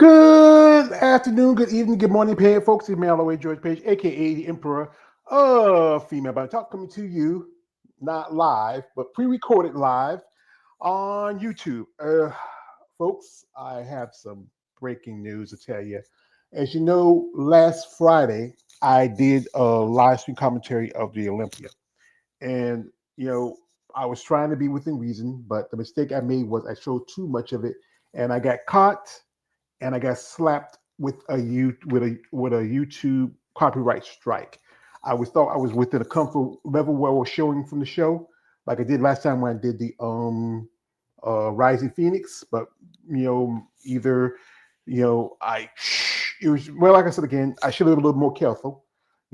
Good afternoon, good evening, good morning, paying folks. It's me, all the way George Page, aka the Emperor of Female Body Talk, coming to you not live, but pre-recorded live on YouTube. Folks, I have some breaking news to tell you. As you know, last Friday I did a live stream commentary of the Olympia, and you know I was trying to be within reason, but the mistake I made was I showed too much of it, and I got caught and I got slapped with a YouTube copyright strike. I was thought I was within a comfort level where I was showing from the show, like I did last time when I did the Rising Phoenix, but either I it was well, like I said again, I should have been a little more careful.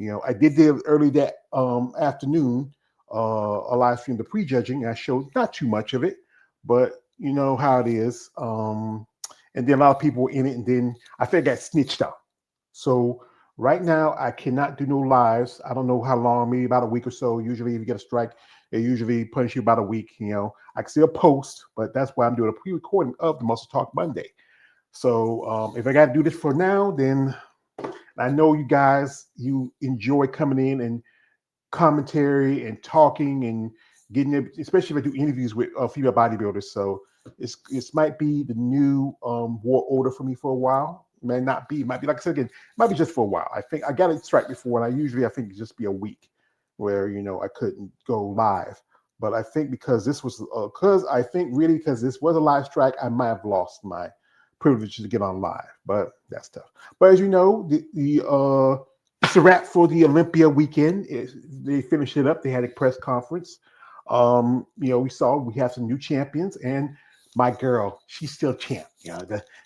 I did the early that afternoon a live stream, the prejudging. I showed not too much of it, but you know how it is. And then a lot of people were in it, and then I think I got snitched out. So right now I cannot do no lives. I don't know how long, maybe about a week or so. Usually, if you get a strike, they usually punish you about a week. I can still post, but that's why I'm doing a pre-recording of the Muscle Talk Monday. So if I got to do this for now, then I know you guys you enjoy coming in and commentary and talking and getting it, especially if I do interviews with female bodybuilders. So this might be the new war order for me for a while. It may not be. It might be like I said again. It might be just for a while. I think I got it straight before, and I think it just be a week where I couldn't go live. But I think because this was because this was a live strike, I might have lost my privilege to get on live. But that's tough. But as you know, the it's a wrap for the Olympia weekend. They finished it up. They had a press conference. We have some new champions, and my girl, she's still champ.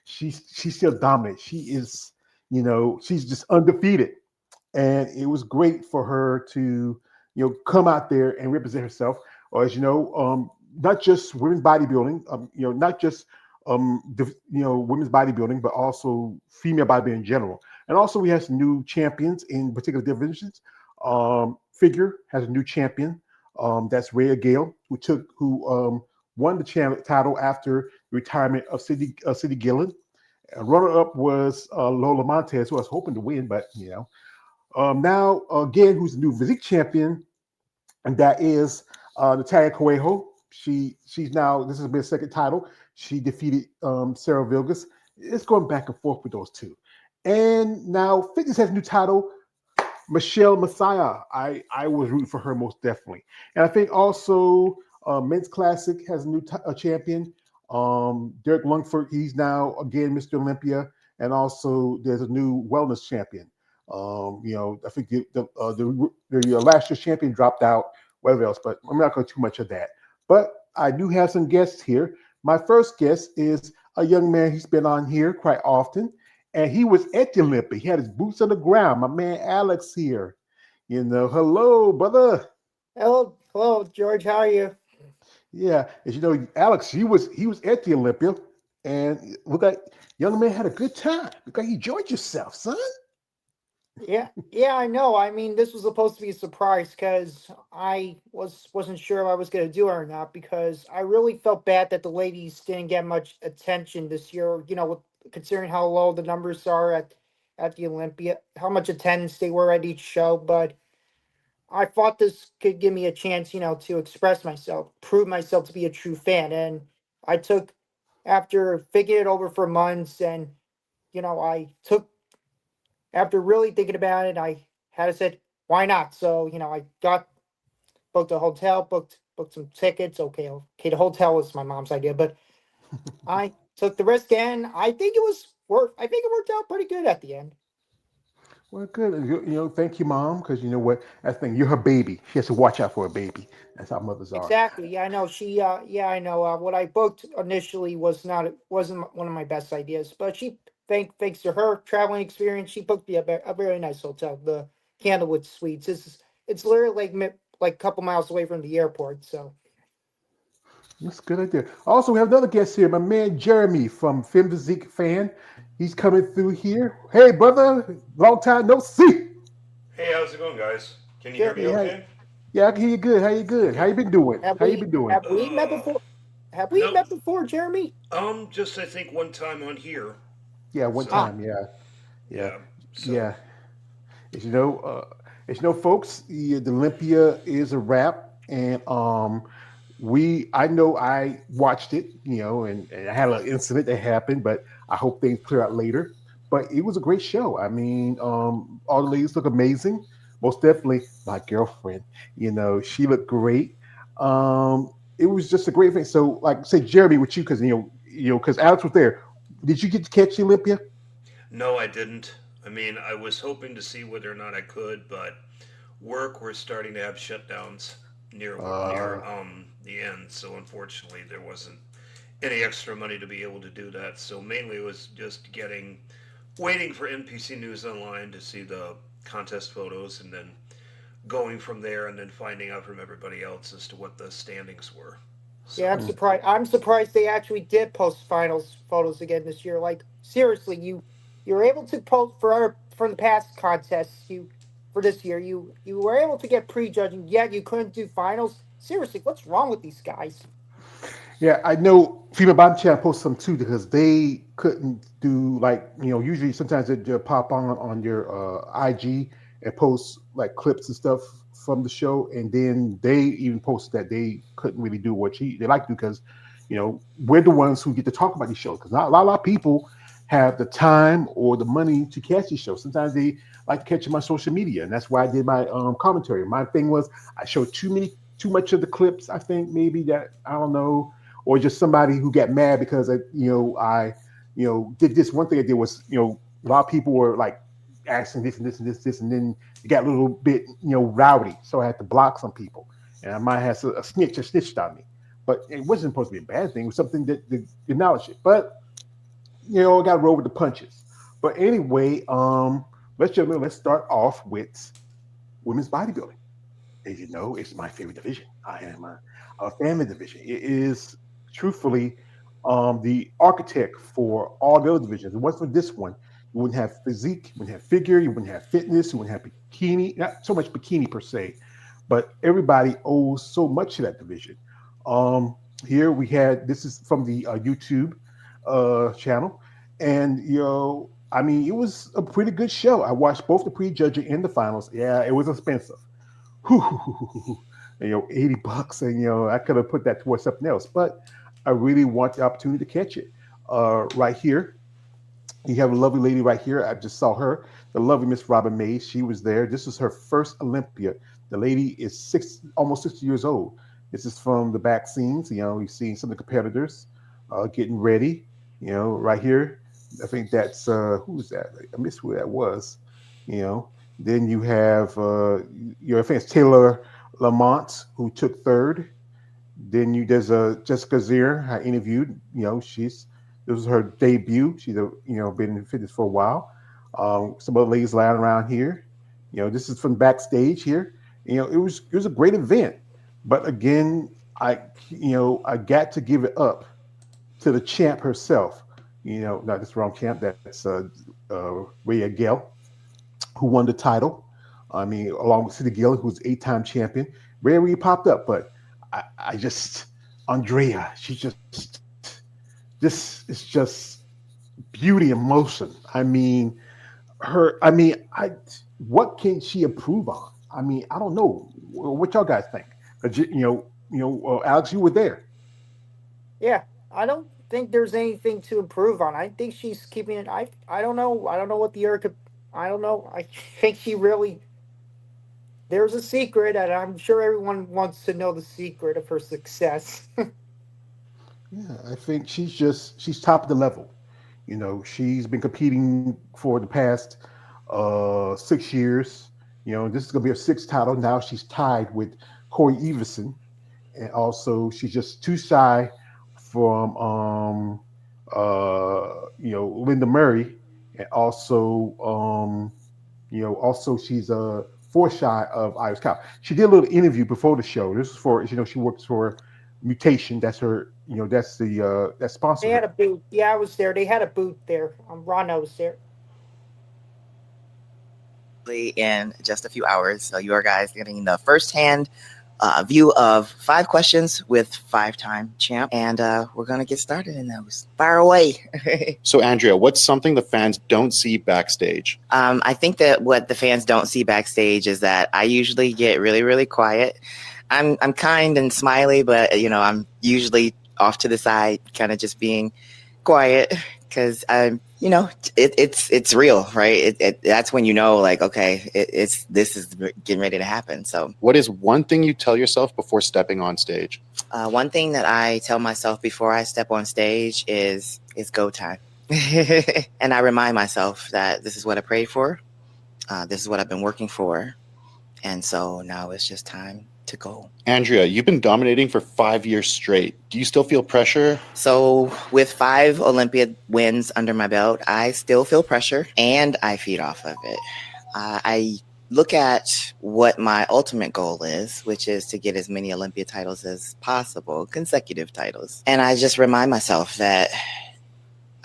She's still dominant. She is, she's just undefeated, and it was great for her to, come out there and represent herself. Or as you know, not just women's bodybuilding, not just women's bodybuilding, but also female bodybuilding in general. And also, we have some new champions in particular divisions. Figure has a new champion. That's Rhea Gale, who won the title after the retirement of City Gillen. Runner up was Lola Montez, who I was hoping to win, but now again, who's the new physique champion, and that is Natalia Coelho. She's now, this has been a second title. She defeated Sarah Vilgas. It's going back and forth with those two. And now fitness has a new title, Michelle Messiah. I was rooting for her most definitely. And I think also Men's Classic has a new champion. Derek Lungford, he's now again Mr. Olympia. And also there's a new wellness champion. I think the last year's champion dropped out, whatever else, but I'm not going to too much of that. But I do have some guests here. My first guest is a young man. He's been on here quite often, and he was at the Olympia. He had his boots on the ground. My man Alex here. Hello, brother. Hello, George. How are you? Yeah, as you know, Alex, he was at the Olympia, and look like young man had a good time. Look like you enjoyed yourself, son. Yeah, I know. I mean, this was supposed to be a surprise because I wasn't sure if I was going to do it or not because I really felt bad that the ladies didn't get much attention this year. Considering how low the numbers are at the Olympia, how much attendance they were at each show, but I thought this could give me a chance, to express myself, prove myself to be a true fan. And I took, after thinking it over for months, and I took after really thinking about it, I had to said, why not? So, I got booked a hotel, booked some tickets. Okay, the hotel was my mom's idea, but I took the risk and I think it worked out pretty good at the end. Well, good. Thank you, mom, because you know what? That's the thing. You're her baby. She has to watch out for her baby. That's how mothers are. Exactly. Yeah, I know. Yeah, I know. What I booked initially wasn't one of my best ideas, but thanks to her traveling experience, she booked me a very nice hotel, the Candlewood Suites. It's literally like a couple miles away from the airport. So That's a good idea. Also, we have another guest here, my man Jeremy from Film Physique Fan. He's coming through here. Hey, brother, long time no see. Hey, how's it going, guys? Can you hear Jer- me Hey, how, okay? yeah, I can hear you good. How you good? How Okay. you been doing? have How you we been doing? have we met Uh, before? Have we no. met before, Jeremy? Just I think one time on here. Yeah, one So, Ah, time. Yeah, yeah, yeah. So, yeah. As you know, folks, the Olympia is a wrap, and I know I watched it, and I had an incident that happened, but I hope things clear out later. But it was a great show. I mean, all the ladies look amazing. Most definitely, my girlfriend, she looked great. It was just a great thing. So, like, say Jeremy with you, because because Alex was there. Did you get to catch the Olympia? no, I didn't. I mean, I was hoping to see whether or not I could, but work we're starting to have shutdowns near Uh, the end. So unfortunately, there wasn't any extra money to be able to do that. So mainly it was just waiting for NPC News Online to see the contest photos, and then going from there, and then finding out from everybody else as to what the standings were. yeah, I'm So surprised. I'm surprised they actually did post finals photos again this year. Like seriously, you were able to post for the past contests. You for this year, you were able to get prejudging, yet you couldn't do finals. Seriously, what's wrong with these guys? Yeah, I know Female Body Chat posts some too because they couldn't do like usually sometimes they pop on your IG and post like clips and stuff from the show, and then they even posted that they couldn't really do what they like to do because we're the ones who get to talk about these shows because not a lot of people have the time or the money to catch these shows. Sometimes they like to catch them on social media, and that's why I did my commentary. My thing was I showed too much of the clips. I think maybe that I don't know, or just somebody who got mad because I did this. One thing I did was a lot of people were like asking this and this and this and then it got a little bit rowdy, so I had to block some people, and I might have a snitch that snitched on me, but it wasn't supposed to be a bad thing. It was something that acknowledged it, but I got to roll with the punches. But anyway, let's start off with women's bodybuilding. As you know, it's my favorite division. I am a fan of the division. It is truthfully the architect for all the other divisions. It wasn't for this one. You wouldn't have physique, you wouldn't have figure, you wouldn't have fitness, you wouldn't have bikini, not so much bikini per se, but everybody owes so much to that division. Um, Here we had this is from the YouTube channel, and I mean, it was a pretty good show. I watched both the prejudging and the finals. Yeah, it was expensive. Whew, $80, and I could have put that towards something else, but I really want the opportunity to catch it. Right here, you have a lovely lady right here. I just saw her, the lovely Miss Robin Mays. She was there. This is her first Olympia. The lady is almost 60 years old. This is from the back scenes. You've seen some of the competitors getting ready. Right here. I think that's who's that? I missed who that was. You know. Then you have I think it's Taylor Lamont who took third. Then there's a Jessica Zier I interviewed. This was her debut. She's been in fitness for a while. Some other ladies lying around here. This is from backstage here. It was a great event, but again, I got to give it up to the champ herself. Not this wrong champ. That's Rhea Gale, who won the title. I mean, along with City Gill, who's 8-time champion. Rarely popped up, but I just Andrea. She this is just beauty in motion. I mean, her. I mean, what can she improve on? I mean, I don't know. What y'all guys think? 'Cause Alex, you were there. Yeah, I don't think there's anything to improve on. I think she's keeping it. I don't know. I don't know what the year could. I don't know. I think she really. There's a secret, and I'm sure everyone wants to know the secret of her success. Yeah, I think she's top of the level. She's been competing for the past 6 years. This is gonna be her sixth title. Now she's tied with Corey Everson, and also she's just too shy from Linda Murray, and also she's four shy of Iris Cow. She did a little interview before the show. This is for she works for Mutation. That's her. That's the that They sponsored had a her. booth. Yeah, I was there. They had a booth there. Rana was there. In just a few hours. So you are guys getting the firsthand view of 5 questions with 5-time champ, and we're gonna get started in those. Fire away. So, Andrea, what's something the fans don't see backstage? I think that what the fans don't see backstage is that I usually get really, really quiet. I'm kind and smiley, but I'm usually off to the side, kind of just being quiet because it's real, right? That's when like, okay, this is getting ready to happen. So What is one thing you tell yourself before stepping on stage? one thing that I tell myself before I step on stage is it's go time. And I remind myself that this is what I prayed for. This is what I've been working for. And so now it's just time to go. Andrea, you've been dominating for 5 years straight. Do you still feel pressure? So with 5 Olympia wins under my belt, I still feel pressure and I feed off of it. I look at what my ultimate goal is, which is to get as many Olympia titles as possible, consecutive titles. And I just remind myself that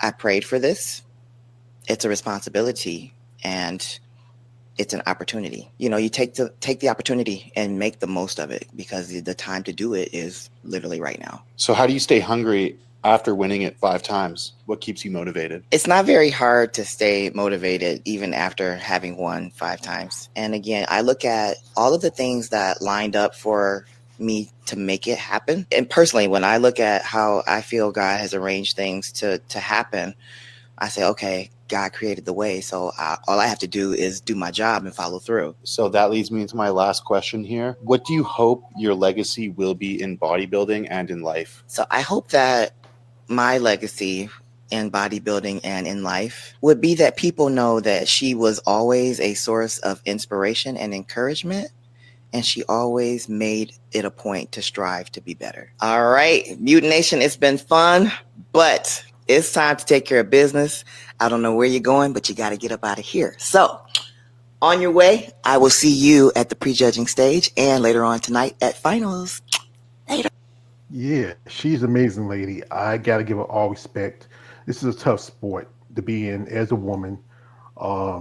I prayed for this. It's a responsibility and it's an opportunity. You take the opportunity and make the most of it because the time to do it is literally right now. So, how do you stay hungry after winning it 5 times? What keeps you motivated? It's not very hard to stay motivated even after having won 5 times. And again, I look at all of the things that lined up for me to make it happen. And personally, when I look at how I feel God has arranged things to happen, I say, okay, God created the way, so all I have to do is do my job and follow through. So that leads me into my last question here. What do you hope your legacy will be in bodybuilding and in life? So I hope that my legacy in bodybuilding and in life would be that people know that she was always a source of inspiration and encouragement, and she always made it a point to strive to be better. All right, Mutant Nation, it's been fun, but it's time to take care of business. I don't know where you're going, but you got to get up out of here. So, on your way, I will see you at the prejudging stage and later on tonight at finals. Later. Yeah, she's an amazing lady. I gotta give her all respect. This is a tough sport to be in as a woman. I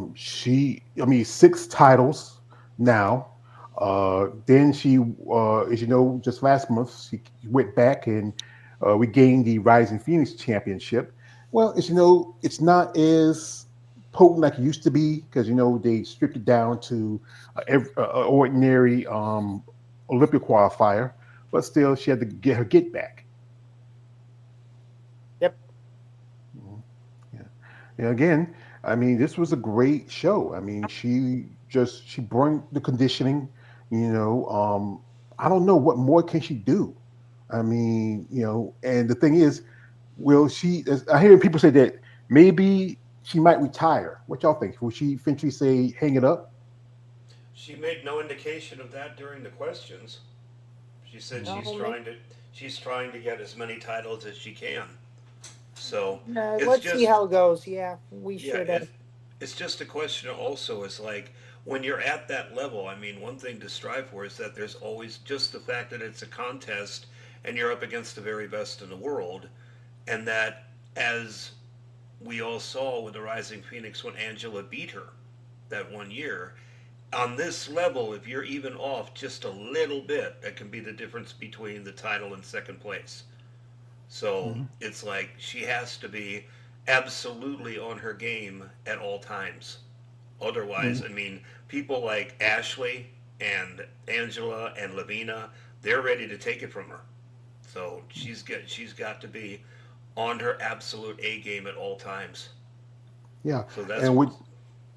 mean, 6 titles now. Then she, as you know, just last month she went back and regained the Rising Phoenix Championship. Well, as you know, it's not as potent like it used to be because they stripped it down to ordinary Olympia qualifier, but still she had to get her get back. Yep. Mhm. Yeah. And again, I mean, this was a great show. I mean, she brought the conditioning. You know, I don't know what more can she do. I mean, and the thing is, will she? I hear people say that maybe she might retire. What y'all think? Will she eventually say, "Hang it up"? She made no indication of that during the questions. She said No, she's trying to get as many titles as she can. So it's let's see just how it goes. Yeah, we yeah, should. it's just a question also is like when you're at that level, I mean, one thing to strive for is that there's always just the fact that it's a contest and you're up against the very best in the world, and that as we all saw with the Rising Phoenix when Angela beat her that one year, on this level, if you're even off just a little bit, that can be the difference between the title and second place. So Mhm. it's like she has to be absolutely on her game at all times. Otherwise, Mhm. I mean, people like Ashley and Angela and Lavina, they're ready to take it from her. So she's got to be on her absolute A game at all times. Yeah, So that's and with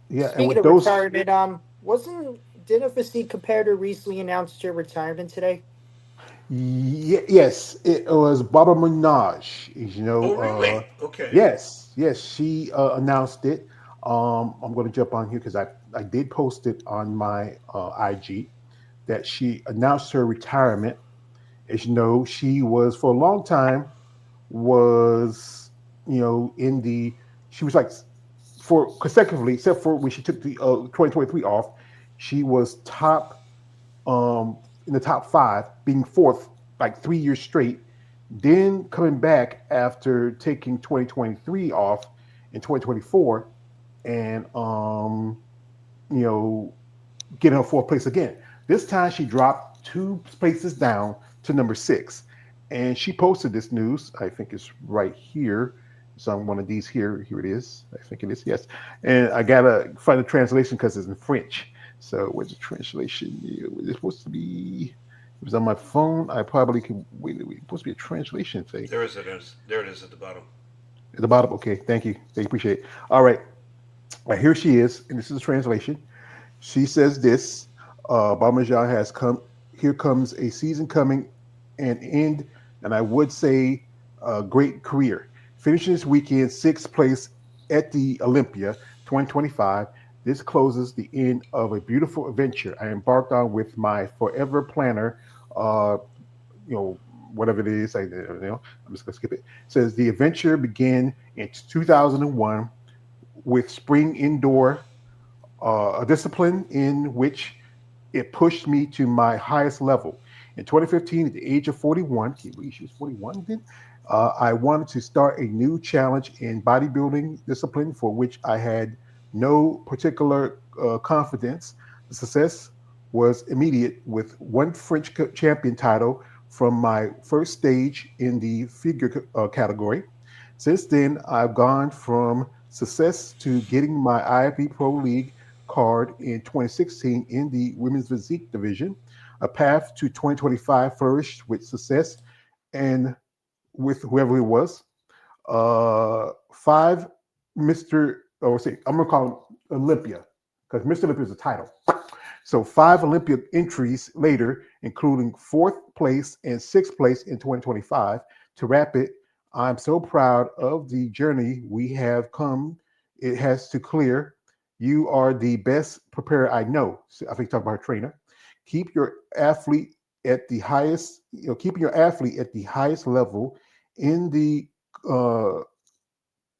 yeah, and Speaking with of those, retirement, wasn't didn't a physique competitor recently announced her retirement today? yes, it was Baba Minaj. oh really? Okay. Yes, she announced it. I'm going to jump on here because I did post it on my IG that she announced her retirement. As you know, she was for a long time was in the she was like for consecutively, except for when she took the 2023 off, she was top in the top 5, being fourth like 3 years straight. Then coming back after taking 2023 off in 2024, and you know getting a fourth place again. This time she dropped two places down to number six. And she posted this news. I think it's right here. It's on one of these here. Here it is. I think it is. Yes. And I gotta find the translation because it's in French. So where's the translation? It's supposed to be. It was on my phone. I probably can. Wait. It's supposed to be a translation thing. There it is at the bottom. At the bottom. Okay. Thank you. Thank you. Appreciate it. All right. Right here she is, and this is a translation. She says this: Parmesan has come. Here comes a season coming, and end, and I would say a great career. Finishing this weekend sixth place at the Olympia 2025. This closes the end of a beautiful adventure I embarked on with my forever planner. Uh, you know, whatever it is, I'm just gonna skip it. It says the adventure began in 2001 with spring indoor, a discipline in which it pushed me to my highest level. In 2015, at the age of 41, can you believe she was 41 then? I wanted to start a new challenge in bodybuilding discipline for which I had no particular confidence. The success was immediate with one French champion title from my first stage in the figure category. Since then, I've gone from success to getting my IFB Pro League card in 2016 in the women's physique division. A path to 2025 flourished with success and with whoever it was. Five Mr. Or say I'm gonna call him Olympia because Mr. Olympia is a title. So five Olympia entries later, including fourth place and sixth place in 2025. To wrap it, I'm so proud of the journey we have come. It has to clear. You are the best preparer I know. So I think talk about her trainer. Keep your athlete at the highest. Keeping your athlete at the highest level in the uh,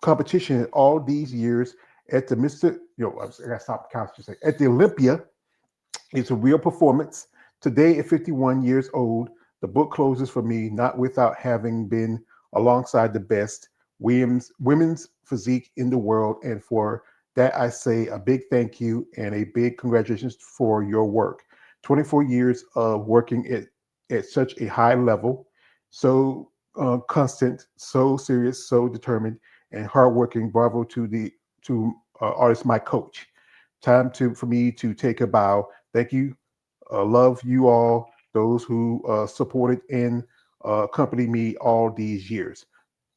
competition all these years at the Mister. I got to stop counting. Just say at the Olympia, it's a real performance. Today, at 51 years old, the book closes for me not without having been alongside the best women's physique in the world. And for that, I say a big thank you and a big congratulations for your work. 24 years of working at such a high level, so constant, so serious, so determined, and hardworking. Bravo to artist, my coach. Time to for me to take a bow. Thank you. Love you all, those who supported and accompanied me all these years.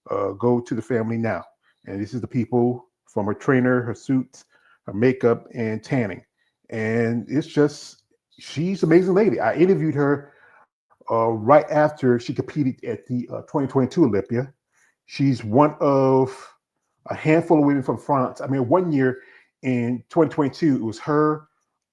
Go to the family now. And this is the people from her trainer, her suits, her makeup, and tanning. And it's just, she's an amazing lady. I interviewed her right after she competed at the 2022 Olympia. She's one of a handful of women from France. I mean, one year in 2022, it was her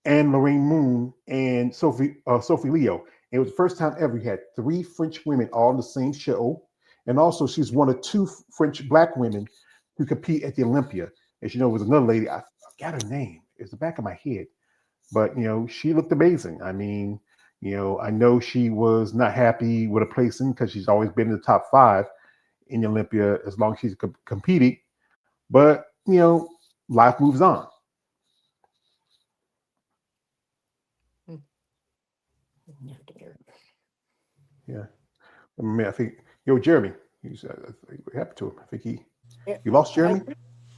and Lorraine Moon and Sophie Leo. It was the first time ever you had three French women all in the same show. And also, she's one of two French black women to compete at the Olympia. As you know, it was another lady. I forgot her name. It's the back of my head. But, she looked amazing. I mean, I know she was not happy with a placing because she's always been in the top five in the Olympia as long as she's competing. But, life moves on. Hmm. Yeah, I can hear it. Yeah. I mean, I think, Jeremy, what happened to him? I think Yeah, you lost I, Jeremy?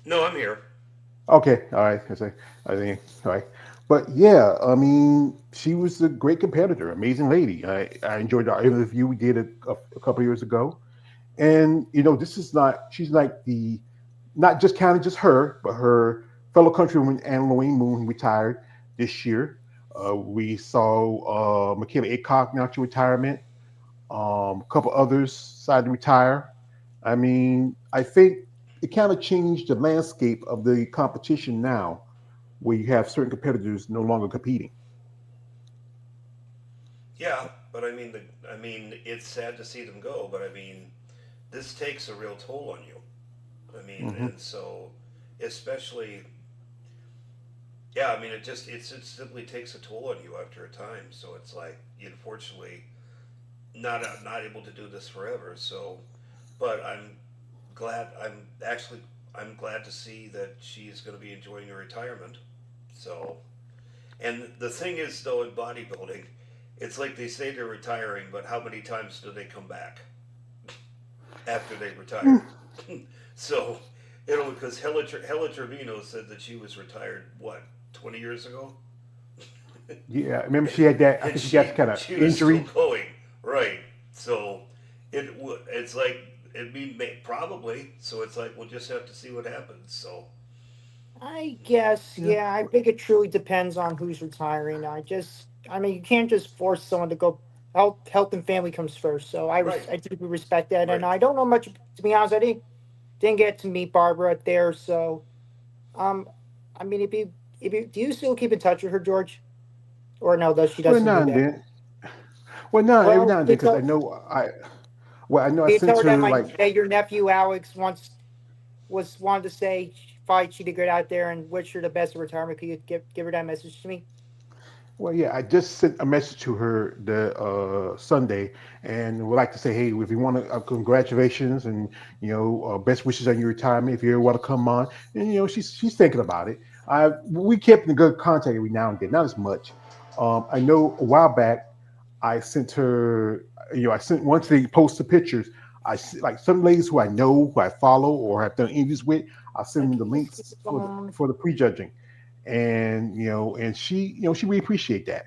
No, I'm here. Okay. All right. I think, all right. But yeah, I mean, she was a great competitor, amazing lady. I enjoyed the interview we did a couple of years ago. And, this is not, she's like not just counting just her, but her fellow countrywoman, Anne Lorraine Moon, retired this year. We saw Michaela Aycock now to retirement. A couple others decided to retire. I mean, I think it kind of changed the landscape of the competition now, where you have certain competitors no longer competing. Yeah, but I mean, it's sad to see them go, but I mean, this takes a real toll on you. I mean, Hmm. and so, especially, yeah, I mean, it simply takes a toll on you after a time. So it's like, unfortunately, not able to do this forever. So, but glad. I'm glad to see that she's going to be enjoying her retirement. So, and the thing is, though, in bodybuilding, it's like they say they're retiring, but how many times do they come back after they Mm, retire? So, because Hella Trevino said that she was retired, what, 20 years ago? yeah, remember she had that. I And think she got kind of she was still injury. going, right? So, it's like, probably. So it's like, we'll just have to see what happens. So, I guess, Yeah. yeah, I think it truly depends on who's retiring. I mean, you can't just force someone to go. Health and family comes first. So right, I deeply respect that, and right. I don't know much to be honest. I didn't get to meet Barbara there, so um, I mean, if you do you still keep in touch with her, George, or no? Does she Well, doesn't now do and that? then. Well, no, every Well, now and then, because I know Well, I know I you sent tell her that her my like. that your nephew Alex wanted to say fight she did good out there and wish her the best of retirement. Could you give her that message to me? Well, yeah, I just sent a message to her the Sunday, and would like to say, hey, if you want to, congratulations, and best wishes on your retirement. If you ever want to come on, and she's thinking about it. We kept in good contact every now and then, not as much. I know a while back I sent her, I sent once they post the pictures. Like some ladies who I know, who I follow, or have done interviews with. I'll I send them the can just keep links the phone. for the prejudging, and and she really appreciate that.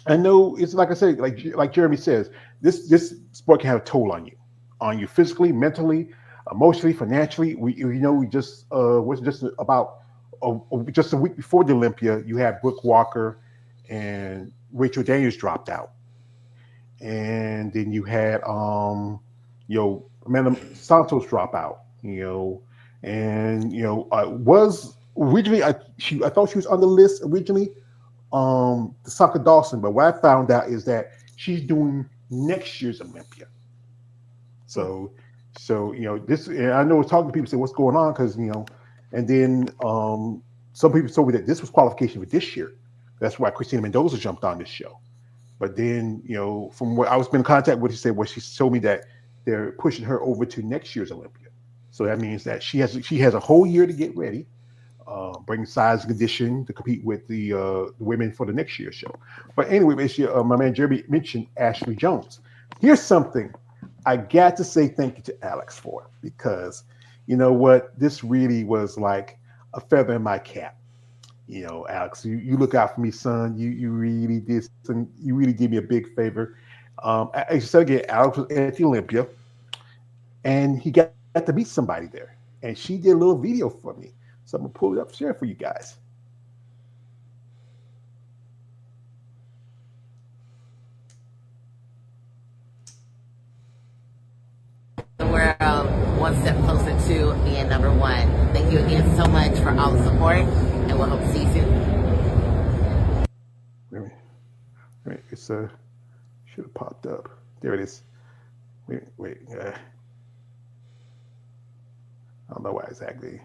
I know it's like I said, like Jeremy says, this sport can have a toll on you physically, mentally, emotionally, financially. We just was just about just a week before the Olympia, you had Brooke Walker and Rachel Daniels dropped out, and then you had Amanda Santos drop out, and was originally I thought she was on the list originally, the Saka Dawson. But what I found out is that she's doing next year's Olympia. Hmm. So this, and I know talking to people say what's going on, because and then some people told me that this was qualification for this year. That's why Christina Mendoza jumped on this show. But then from what I was been in contact with, she said, well, she told me that they're pushing her over to next year's Olympia. So that means that she has a whole year to get ready, bring size and condition to compete with the women for the next year's show. But anyway, my man Jeremy mentioned Ashley Jones. Here's something I got to say thank you to Alex for, because you know what? This really was like a feather in my cap. Alex, you look out for me, son. You really did you really did me a big favor. As you said again, Alex was at the Olympia, and he got to meet somebody there, and she did a little video for me. So I'm gonna pull it up, share it for you guys. The world one step closer to being number one. Thank you again so much for all the support, and we'll hope to see you soon. Wait, wait, wait, it's should have popped up. There it is. Wait. I don't know why exactly.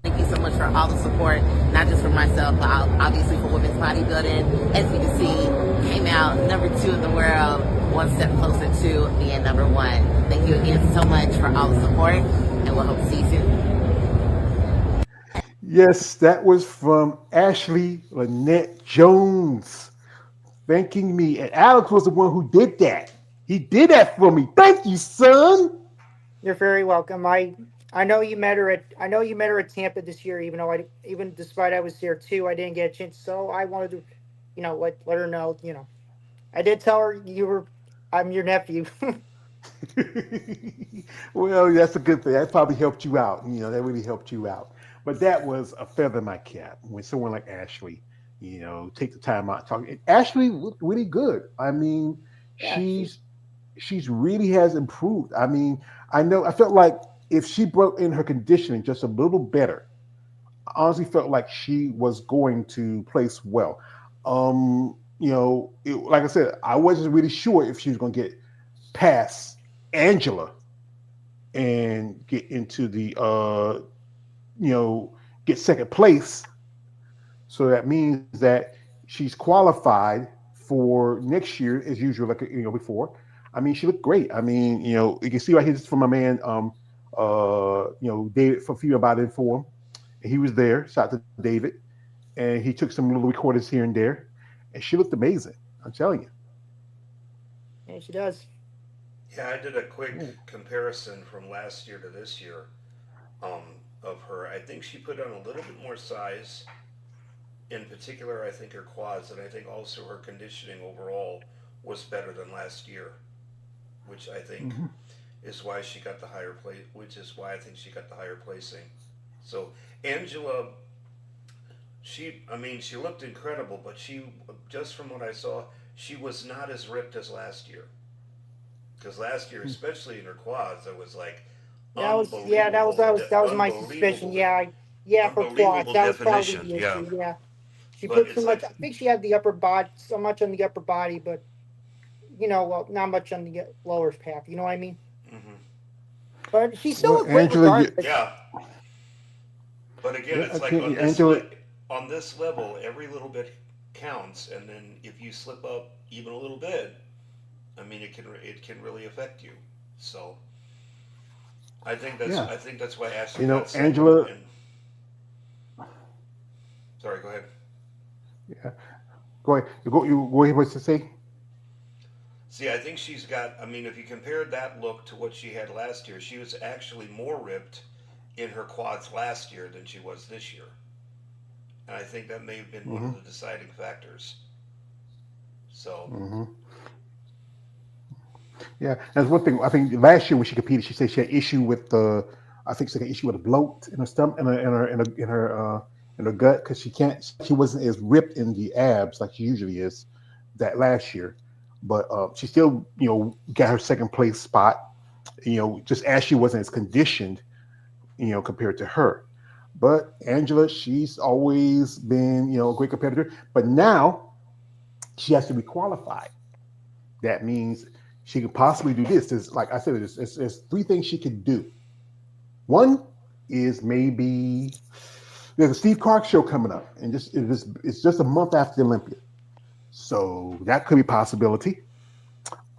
Thank you so much for all the support, not just for myself, but obviously for women's bodybuilding. As you can see, came out number 2 in the world, one step closer to being number 1. Thank you again so much for all the support, and we'll hope to see you soon. Yes, that was from Ashley Lynette Jones thanking me, and Alex was the one who did that. He did that for me. Thank you, son. You're very welcome. I know you met her at Tampa this year, even though even despite I was there too, I didn't get a chance. So I wanted to, let her know. I did tell her I'm your nephew. Well, that's a good thing. That probably helped you out. That really helped you out. But that was a feather in my cap when someone like Ashley, take the time out to talk. And Ashley looked really good. I mean, Yeah, she's really has improved. I mean, I felt like if she brought in her conditioning just a little better, I honestly felt like she was going to place well. Like I said, I wasn't really sure if she was going to get past Angela and get into the you know get second place. So that means that she's qualified for next year as usual, like before. I mean, she looked great. I mean, you can see right here, this is from my man, David from Female Body Forum, and he was there. Shout out to David, and he took some little recordings here and there. and she looked amazing. I'm telling you. Yeah, she does. Yeah, I did a quick comparison from last year to this year of her. I think she put on a little bit more size. In particular, I think her quads, and I think also her conditioning overall was better than last year, which I think Hmm. is why she got the higher place. Which is why I think she got the higher placing. So Angela, I mean, she looked incredible, but just from what I saw, she was not as ripped as last year. Because last year, especially in her quads, it was like That was yeah, that was my suspicion. Yeah, for quads, unbelievable that was probably definition. the Yeah, issue. Yeah, she but put too it's much. like, I think she had the upper body, so much on the upper body, but well, not much on the lower half. You know what I mean? hmm But she still Well, looked great Angela, regardless. yeah. But again, yeah, it's I like can't. Angela, on this level, every little bit counts, and then if you slip up even a little bit, I mean, it can really affect you. So yeah, I think that's why Ashley you know, got second. Angela. And sorry, go ahead. Yeah, go ahead. You go ahead. What's to say? See, I think she's got. I mean, if you compared that look to what she had last year, she was actually more ripped in her quads last year than she was this year, and I think that may have been one of Hmm. the deciding factors. So, Hmm. Yeah, that's one thing. I think last year when she competed, she said she had issue with the. I think she had issue with a bloat in her stomach, in her gut because she can't. She wasn't as ripped in the abs like she usually is. That last year, but she still got her second place spot. Just as she wasn't as conditioned, compared to her. But Angela, she's always been a great competitor. But now she has to be qualified. That means she could possibly do this. There's, like I said, there's three things she could do. One is maybe there's a Steve Clark show coming up, and it's just a month after the Olympia, so that could be a possibility.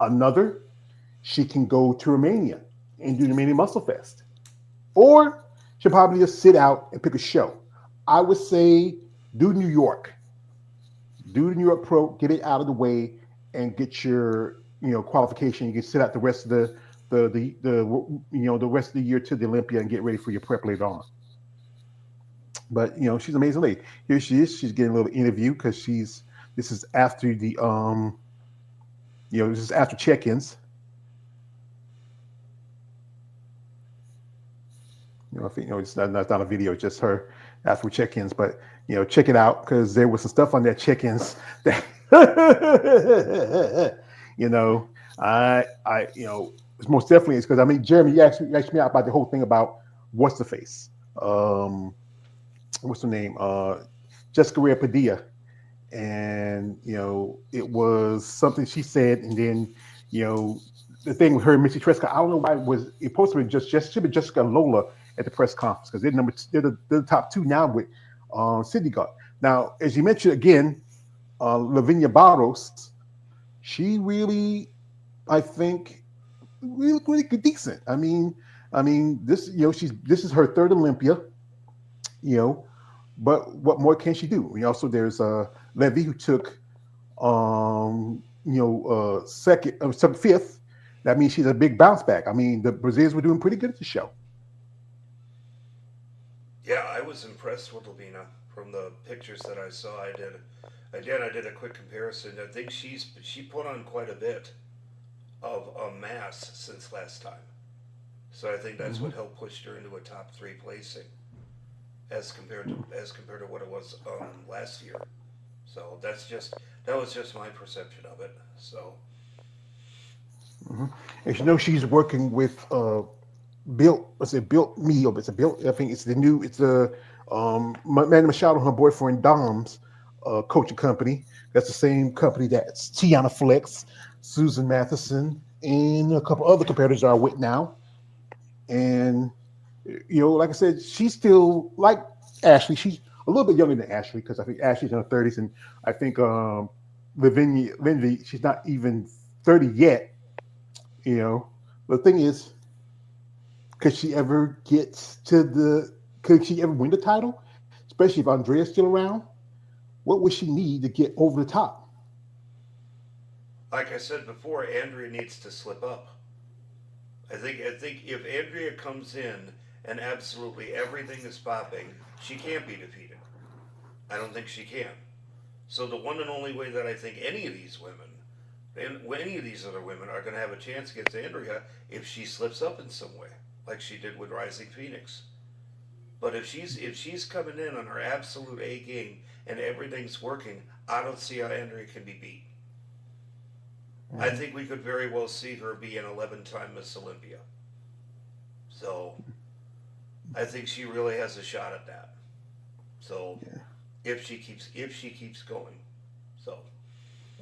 Another, she can go to Romania and do the Romania Muscle Fest, or she'll probably just sit out and pick a show. I would say do New York, do the New York Pro, get it out of the way, and get your qualification. You can sit out the rest of the rest of the year to the Olympia and get ready for your prep later on. But she's an amazing lady. Here she is. She's getting a little interview because she's this is after the this is after check-ins. I think it's not a video, it's just her after check-ins. But check it out because there was some stuff on that check-ins that you know it's most definitely it's because I mean Jeremy, you asked me out about the whole thing about what's the face, um, what's her name, Jessica Rhea Padilla, and it was something she said, and then you know the thing with her and Missy Trescott. I don't know why it was it supposed to be just should be Jessica Lola at the press conference because they're the top two now with Sydney Gard. Now, as you mentioned again, Lavinia Barros, she really, I think, really decent. I mean, this is her third Olympia, you know, but what more can she do? Also, there's Levy who took fifth. That means she's a big bounce back. I mean, the Brazilians were doing pretty good at the show. yeah, I was impressed with Lavina from the pictures that I saw. I did a quick comparison. I think she put on quite a bit of a mass since last time. So I think that's Hmm. what helped push her into a top three placing as compared to what it was last year. So that was just my perception of it. So Hmm. And she's working with Built. What's it? Built Me, or it's a Built. I think it's the new. It's a Manny Machado, her boyfriend Dom's coaching company. That's the same company that's Tiana Flex, Susan Matheson, and a couple other competitors are with now. And like I said, she's still like Ashley. She's a little bit younger than Ashley because I think Ashley's in her 30s, and I think Lindsay, she's not even 30 yet. You know, the thing is, could she ever get to the? Could she ever win the title? Especially if Andrea's still around. What would she need to get over the top? like I said before, Andrea needs to slip up. I think if Andrea comes in and absolutely everything is popping, she can't be defeated. I don't think she can. So the one and only way that I think any of these women and any of these other women are going to have a chance against Andrea if she slips up in some way, like she did with Rising Phoenix. But if she's coming in on her absolute A game and everything's working, I don't see how Andrea can be beat. I Mhm. think we could very well see her be an 11-time Miss Olympia. So I think she really has a shot at that. So Yeah, if she keeps going, so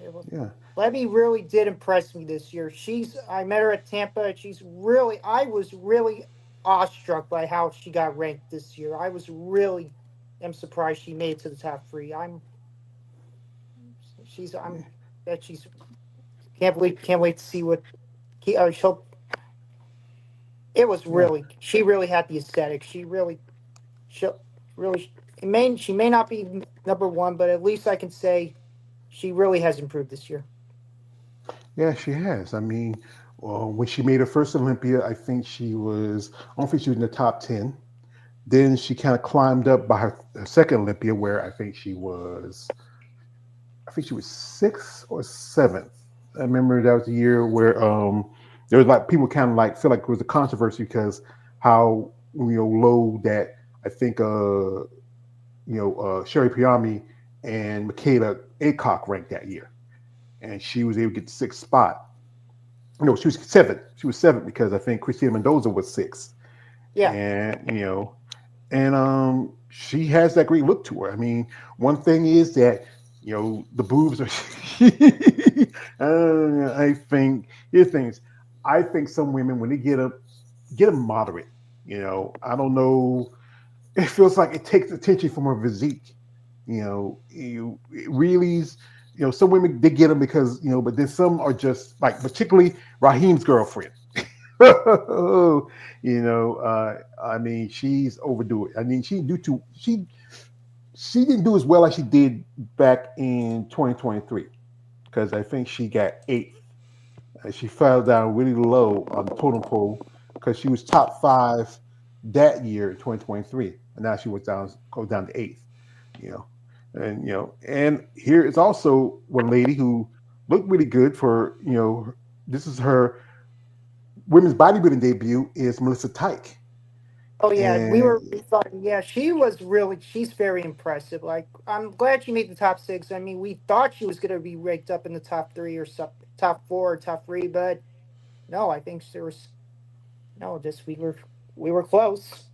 Yeah, well, yeah, Levy really did impress me this year. I met her at Tampa. And I was really awestruck by how she got ranked this year. I was really am surprised she made it to the top three. yeah, I'm that she's can't wait to see what she'll. It was yeah, she really had the aesthetic. She really she may not be number one, but at least I can say she really has improved this year. yeah. She has. I mean, when she made her first Olympia, I think she was. I don't think she was in the top 10. Then she kind of climbed up by her second Olympia, where I think she was. I think she was sixth or seventh. I remember that was the year where there was like people kind of like feel like it was a controversy because how low that I think Sherry Piami and Michaela Acock ranked that year, and she was able to get the sixth spot. No, she was seventh. She was seventh because I think Christina Mendoza was sixth, Yeah. and and she has that great look to her. I mean, one thing is that the boobs are. I think here's things. I think some women when they get them moderate. I don't know. It feels like it takes attention from her physique. It really is. Some women they get them because but then some are just like particularly Raheem's girlfriend. I mean, she's overdo it. I mean, she didn't do as well as she did back in 2023 because I think she got eighth. She fell down really low on the totem pole because she was top five that year in 2023, and now she was down to eighth. You know, and here is also one lady who looked really good for this is her women's bodybuilding debut is Melissa Tyke. Oh yeah, And we thought yeah, she's very impressive. Like I'm glad she made the top six. I mean, we thought she was gonna be raked up in the top three or top four or top three, but no, I think there was no, just we were close.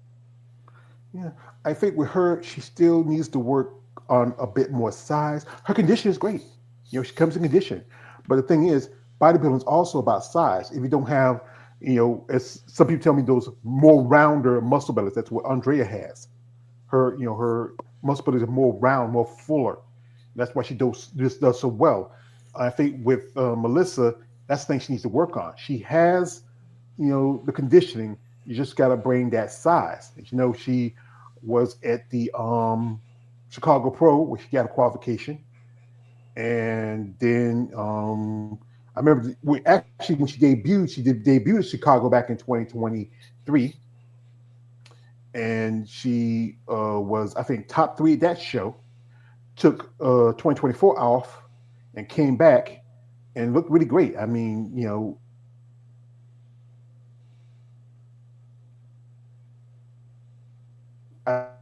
yeah, I think with her, she still needs to work on a bit more size. Her condition is great. She comes in condition. But the thing is, bodybuilding is also about size. If you don't have, as some people tell me, those more rounder muscle bellies, that's what Andrea has. Her muscle bellies are more round, more fuller. That's why she does so well. I think with Melissa, that's the thing she needs to work on. She has the conditioning. You just got to bring that size. She was at the Chicago Pro, where she got a qualification, and then I remember actually when she debuted, she did debut in Chicago back in 2023, and she was I think top three at that show. Took 2024 off and came back and looked really great. I mean,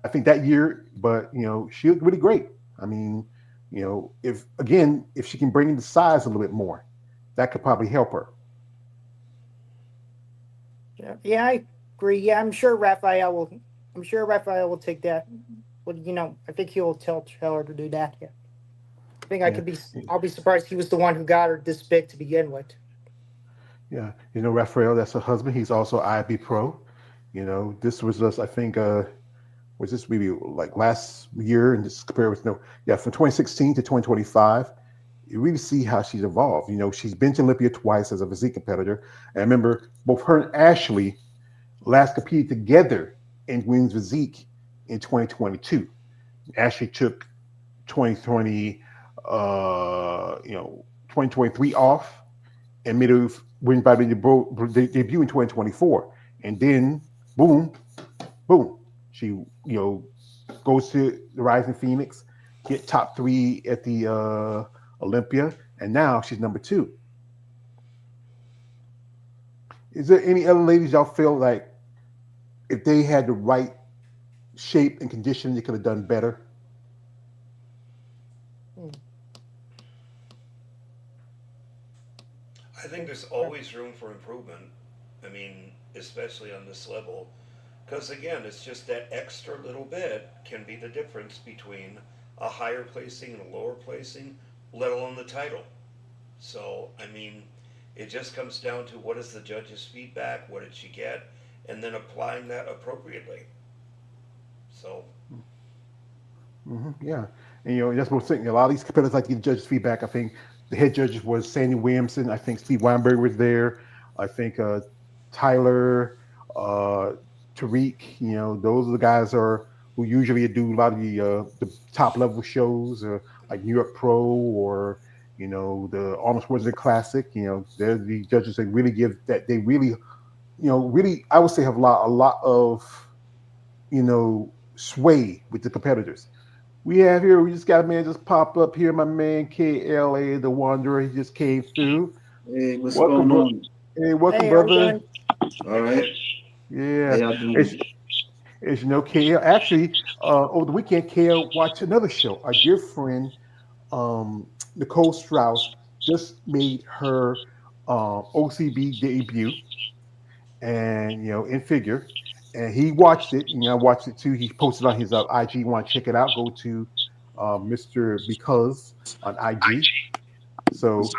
I think that year, but she looked really great. I mean, if she can bring in the size a little bit more, that could probably help her. Yeah, yeah, I agree. Yeah, I'm sure Raphael will take that. Well, I think he'll tell her to do that. Yeah. I think Yeah, I'll be surprised he was the one who got her this big to begin with. yeah. Raphael, that's her husband. He's also IB Pro. This was just I think was this maybe like last year, and just compare with yeah, from 2016 to 2025. You really see how she's evolved. She's been to Olympia twice as a physique competitor. And I remember both her and Ashley last competed together in women's physique in 2022. Ashley took 2020, 2023 off and made her win by the debut in 2024. And then, boom, boom, she goes to the Rising Phoenix, get top three at the Olympia, and now she's number two. Is there any other ladies y'all feel like if they had the right shape and condition, they could have done better? Hmm. I think there's always room for improvement. I mean, especially on this level. Because again, it's just that extra little bit can be the difference between a higher placing and a lower placing, let alone the title. So, I mean, it just comes down to what is the judge's feedback, what did she get, and then applying that appropriately. So, Yeah, and that's what I'm saying. A lot of these competitors like to get judges' feedback. I think the head judges was Sandy Williamson. I think Steve Weinberg was there. I think Tyler, uh, Tariq. Those are the guys are who usually do a lot of the top level shows, like New York Pro or the Arnold Schwarzenegger Classic. They're the judges that really give that they really really I would say have a lot of sway with the competitors. We just got a man just pop up here, my man KLA, the Wanderer. He just came through. Hey, what's Welcome, going bro. on? Hey, welcome, Hey, how you brother. doing? All right. How Yeah. y'all As, doing? as you know, KL, actually, over the weekend, KL watched another show. Our dear friend, Nicole Strauss, just made her OCB debut and in figure, and he watched it. I watched it too. He posted on his IG. You want to check it out? Go to Mr. Because on IG. So,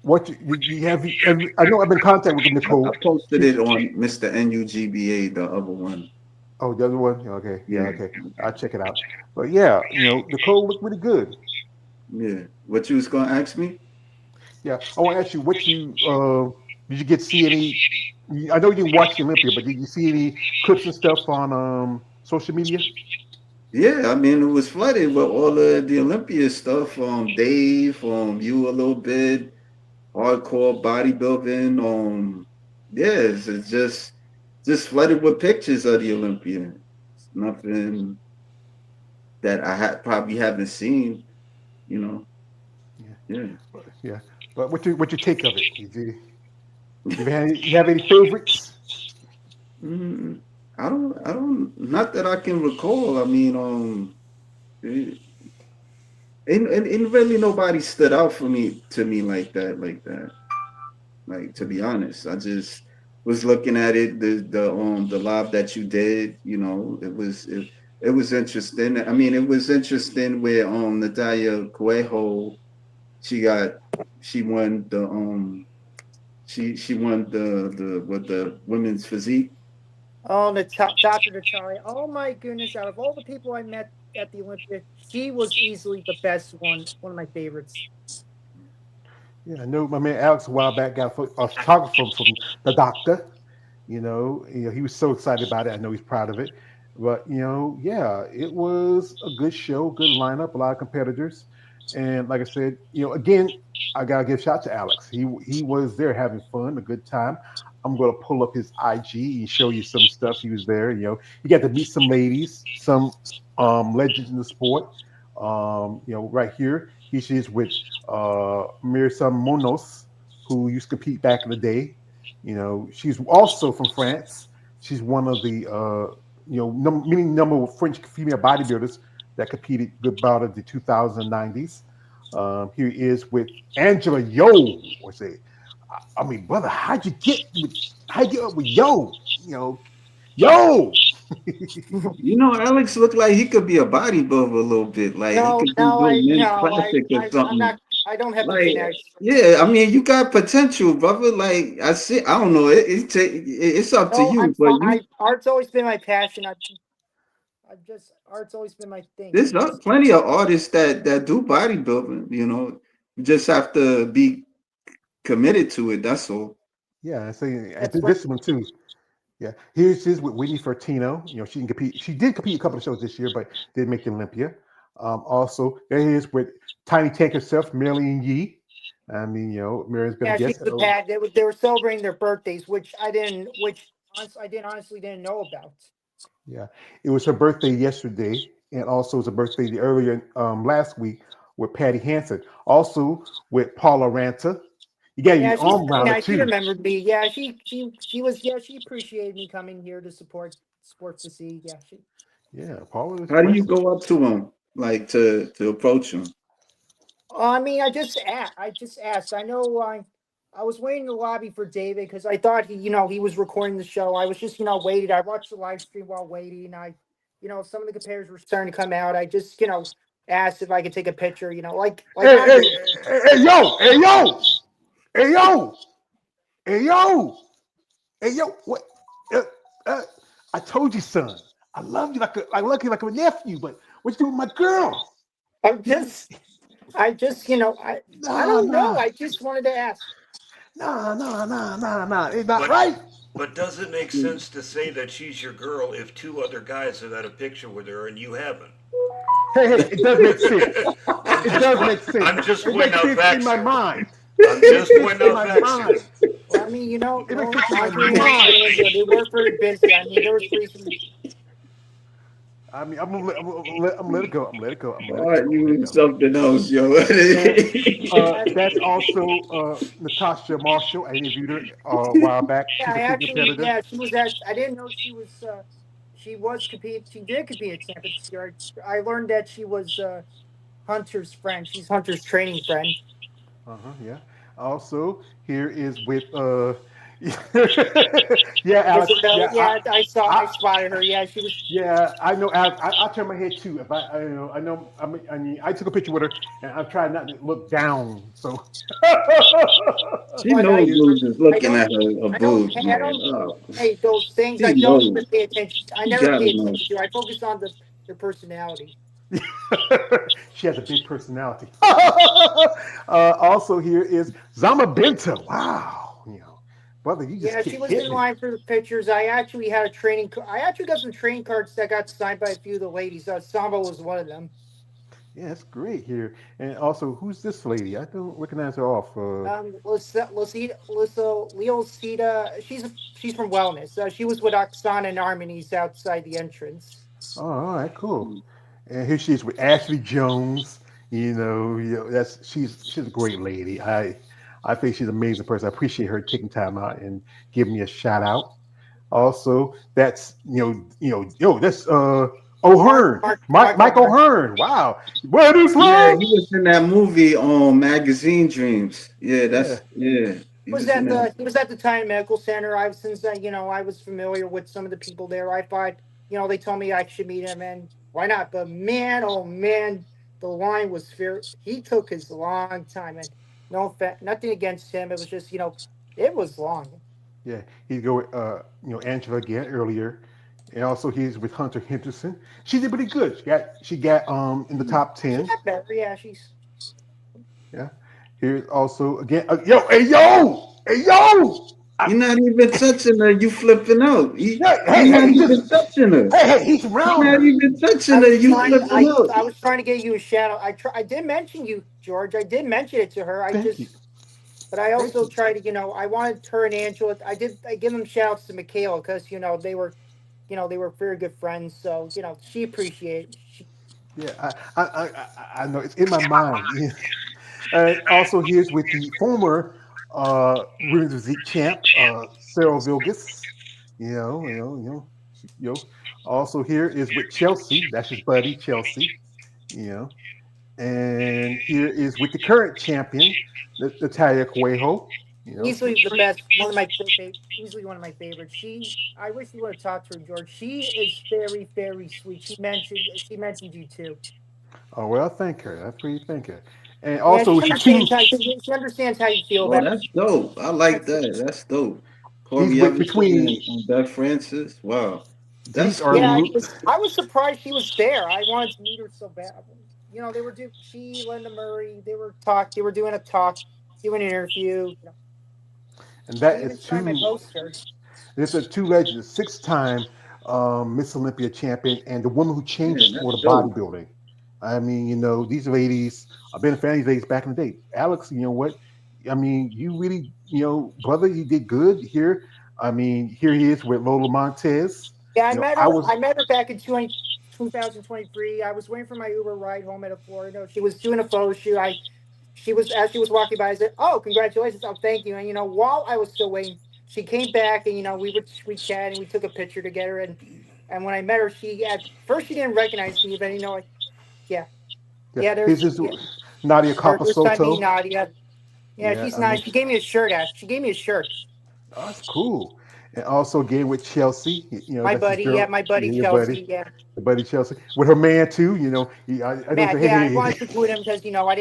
what you have? I know I've been in contact with I Nicole. posted it on Mr. NUGBA, the other one. Oh, the other one. Okay, yeah, Yeah, okay. I'll check it out. But yeah, Nicole looked really good. yeah. What you was gonna ask me? Yeah, I want to ask you, what did you get to see any? I know you didn't watch the Olympia, but did you see any clips and stuff on social media? Yeah, I mean it was flooded with all of the Olympia stuff. Dave, you a little bit, hardcore bodybuilding. Yes, it's just flooded with pictures of the Olympia. It's nothing that I probably haven't seen. You know. Yeah, Yeah. yeah. But what your take of it? You have any favorites? Mm, not that I can recall. I mean, it, and really nobody stood out for me to me like that. Like to be honest, I just was looking at it, the live that you did. It was interesting. I mean, it was interesting where Natalia Cuejo, she got she won the she won the women's physique. Oh, Dr. Natalia. Oh my goodness! Out of all the people I met at the Olympia, she was easily the best one. One of my favorites. Yeah, I know my man Alex a while back got a photographer from the doctor. He was so excited about it. I know he's proud of it. But yeah, it was a good show, good lineup, a lot of competitors, and like I said, again, I gotta give shout to Alex. He was there having fun, a good time. I'm gonna pull up his IG and show you some stuff. He was there. He got to meet some ladies, some legends in the sport. Right here, she's with Mirza Monos, who used to compete back in the day. She's also from France. She's one of the many number of French female bodybuilders that competed good bout of the 2090s. Here he is with Angela Yo. Or say, I mean, brother, how'd you get up with Yo? Yo. Alex looked like he could be a bodybuilder a little bit. Like he No, could be no, doing I men's no, classic or I'm something. not. I don't have the Like, genetics. yeah, I mean, you got potential, brother. Like I see, I don't know. It's up to No, you, I'm but fine. Art's always been my passion. Art's always been my thing. there's plenty of artists that do bodybuilding. You just have to be committed to it. That's all. Yeah, I say and That's what. this one too. Yeah, here's his with Whitney Fertino. She can compete. She did compete a couple of shows this year, but didn't make the Olympia. Also, there he is with Tiny Tank herself, Marilyn Yee. I mean, Marilyn's been a Yeah, she's guest. the Oh, pad. They were celebrating their birthdays, which I didn't honestly didn't know about. yeah. It was her birthday yesterday, and also it was a birthday the earlier last week with Patty Hansen. Also with Paula Ranta. You got Yeah, your she's arm pretty around her nice. She too. remembered me. Yeah, she was. Yeah, she appreciated me coming here to support Sport Physique. Yeah, she. Yeah, Paula is How do you impressive. go up to him, like to approach him? I mean, I just asked. I know I was waiting in the lobby for David because I thought he was recording the show. I was just waiting. I watched the live stream while waiting. Some of the compares were starting to come out. I just asked if I could take a picture. Like Hey, hey, Andre. hey, hey, yo, hey, yo, hey, yo, hey, yo, hey, yo. What? Uh, uh, I told you, son. I love you like a nephew, but what you doing with my girl? I'm You see, just I just I nah, don't know. nah, I just wanted to ask. nah. It's not But right. but does it make sense to say that she's your girl if two other guys have had a picture with her and you haven't? Hey, it does make sense. I'm It just does make sense. I'm just It pointing makes out sense in facts my here. mind. I'm It makes just sense pointing in out my facts here. mind. Well, I mean, It makes sense in my Andre and mind. they were very busy. I mean, there was reason. I mean, I'm gonna let it go. I'm gonna let it go. I'm gonna let it All right, go. I'm gonna let it you go. something else, yo. And I, that's also Natasha Marshall. I interviewed her a while back. yeah, She's a I freak actually, competitor. yeah, she was at. I didn't know she was compete. She did compete at champions year. I learned that she was Hunter's friend. She's Hunter's training friend. Yeah. Also, here is with yeah, Alex. Isabel, Yeah, yeah, I I spotted her. Yeah, she was. yeah, I know. Alex. I turn my head too. If I know. I mean, I took a picture with her, and I'm trying not to look down. So, She But knows I, who's just I looking don't, at her I don't, boobs, I man. don't. Oh, Hey, those things I she don't even knows. pay attention. I You never gotta pay know. attention to. I focus on their personality. she has a big personality. Also, here is Zama Benta. Wow, brother, you just Yeah, keep she was in hitting it. line for the pictures. I actually had a training. I actually got some training cards that got signed by a few of the ladies. Samba was one of them. Yeah, that's great here. And also, who's this lady? I don't recognize her off. Leocita. She's from Wellness. She was with Oksana and Harmonies outside the entrance. Oh, all right, cool. And here she is with Ashley Jones. That's she's a great lady. I think she's an amazing person. I appreciate her taking time out and giving me a shout out. Also, that's that's O'Hearn, Mark Mike O'Hara. O'Hearn. Wow, what is Yeah, love? he was in that movie on Magazine Dreams. Yeah, Yeah, he was in that. He was at the Time Medical Center. I was since I was familiar with some of the people there. I thought they told me I should meet him, and why not? But man, oh man, the line was fair. He took his long time, and nothing against him. It was just it was long. yeah. He'd go with Angela again earlier, and also he's with Hunter Henderson. She did pretty good. She got in the top She 10. got better. Yeah, she's. Yeah. Here's also again. Hey yo. You're not even touching her. You flipping out. Yeah, You're not he even just touching her. he's You're around not her. even touching her. You flipping out. I was trying to get you a shout out. I did mention you, George. I did mention it to her. Thank you, But I thank also you. tried to, I wanted her and Angela. I give them shout outs to Michaela because they were very good friends. So she appreciated. Yeah, I know it's in my mind. Yeah. Also, here's with the former Women's Physique champ, Sarah Vilgus. You know. Also, here is with Chelsea. That's his buddy, Chelsea. You know. And here is with the current champion, Natalia Cuejo. Easily the best. Easily one of my favorites. I wish you would have talked to her, George. She is very, very sweet. She mentioned you too. Oh well, thank her. I pretty thank her. And Yeah, also, the two she understands how you feel Oh, about. that's dope. I like That's that. That's dope. he's Corey with Everson between and Beth Francis. Wow. these That's are Yeah, cool. I was surprised she was there. I wanted to meet her so bad. They were she, Linda Murray, they were doing a talk, doing an interview. and She that even is signed my two. poster. There's a two legends, six-time Miss Olympia champion, and the woman who changed Man, the that's sport of dope. bodybuilding. I mean, these ladies, I've been a fan of these ladies back in the day. Alex, you know what? I mean, you really, brother, you did good here. I mean, here he is with Lola Montez. Yeah, I met I her. was, I met her back in 2023. I was waiting for my Uber ride home out of Florida. She was doing a photo shoot. She was as she was walking by. I said, "Oh, congratulations! Oh, thank you." And while I was still waiting, she came back, and we chatted and we took a picture together. And when I met her, she at first she didn't recognize me, but like, yeah, yeah, yeah, his there's is yeah, Nadia her son meeting Capasoto. Nadia. Yeah, Yeah, she's I mean, nice. She gave me a shirt. She gave me a shirt. oh, that's cool. And also again with Chelsea, My that's his buddy, yeah, girl, my buddy your buddy, Chelsea, yeah. the buddy Chelsea, with her man too. I know. Matt, Say, yeah, I hey, wanted to include him because I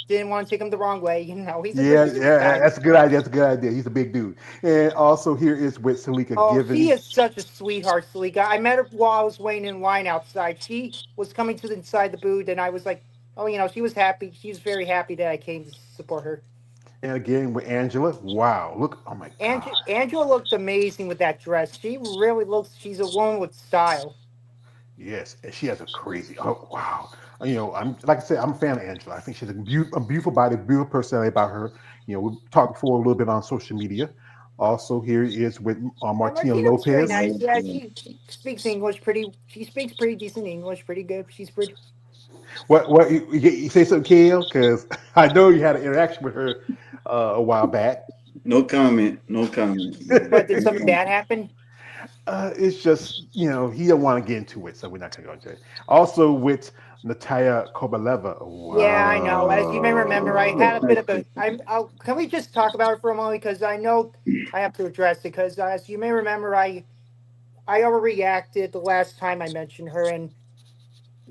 didn't want to take him the wrong way. He's a yeah, good yeah, guy. that's a good idea. That's a good idea. He's a big dude. And also here is with Salika Oh, she is Givens. such a sweetheart, Salika. I met her while I was waiting in line outside. She was coming to the inside the booth, and I was like, oh, she was happy. She was very happy that I came to support her. And again with Angela. Wow, look, oh my God. Angela looks amazing with that dress. She really looks. She's a woman with style. Yes, and she has a crazy. Oh wow. I'm like I said, I'm a fan of Angela. I think she's a beautiful body, beautiful personality about her. We talked before a little bit on social media. Also, here is with Yeah, Martina Martina was very Lopez. nice. Yeah, she speaks English pretty. She speaks pretty decent English, pretty good. She's pretty. What you say something, Kale? Because I know you had an interaction with her a while back. No comment. No comment. What did No something comment. bad happen? It's just he don't want to get into it, so we're not gonna go into it. Also with Natalia Kobaleva. Yeah, I know. As you may remember, I Yeah, had a bit of thank a. Can we just talk about it for a moment because I know I have to address it because as you may remember, I overreacted the last time I mentioned her, and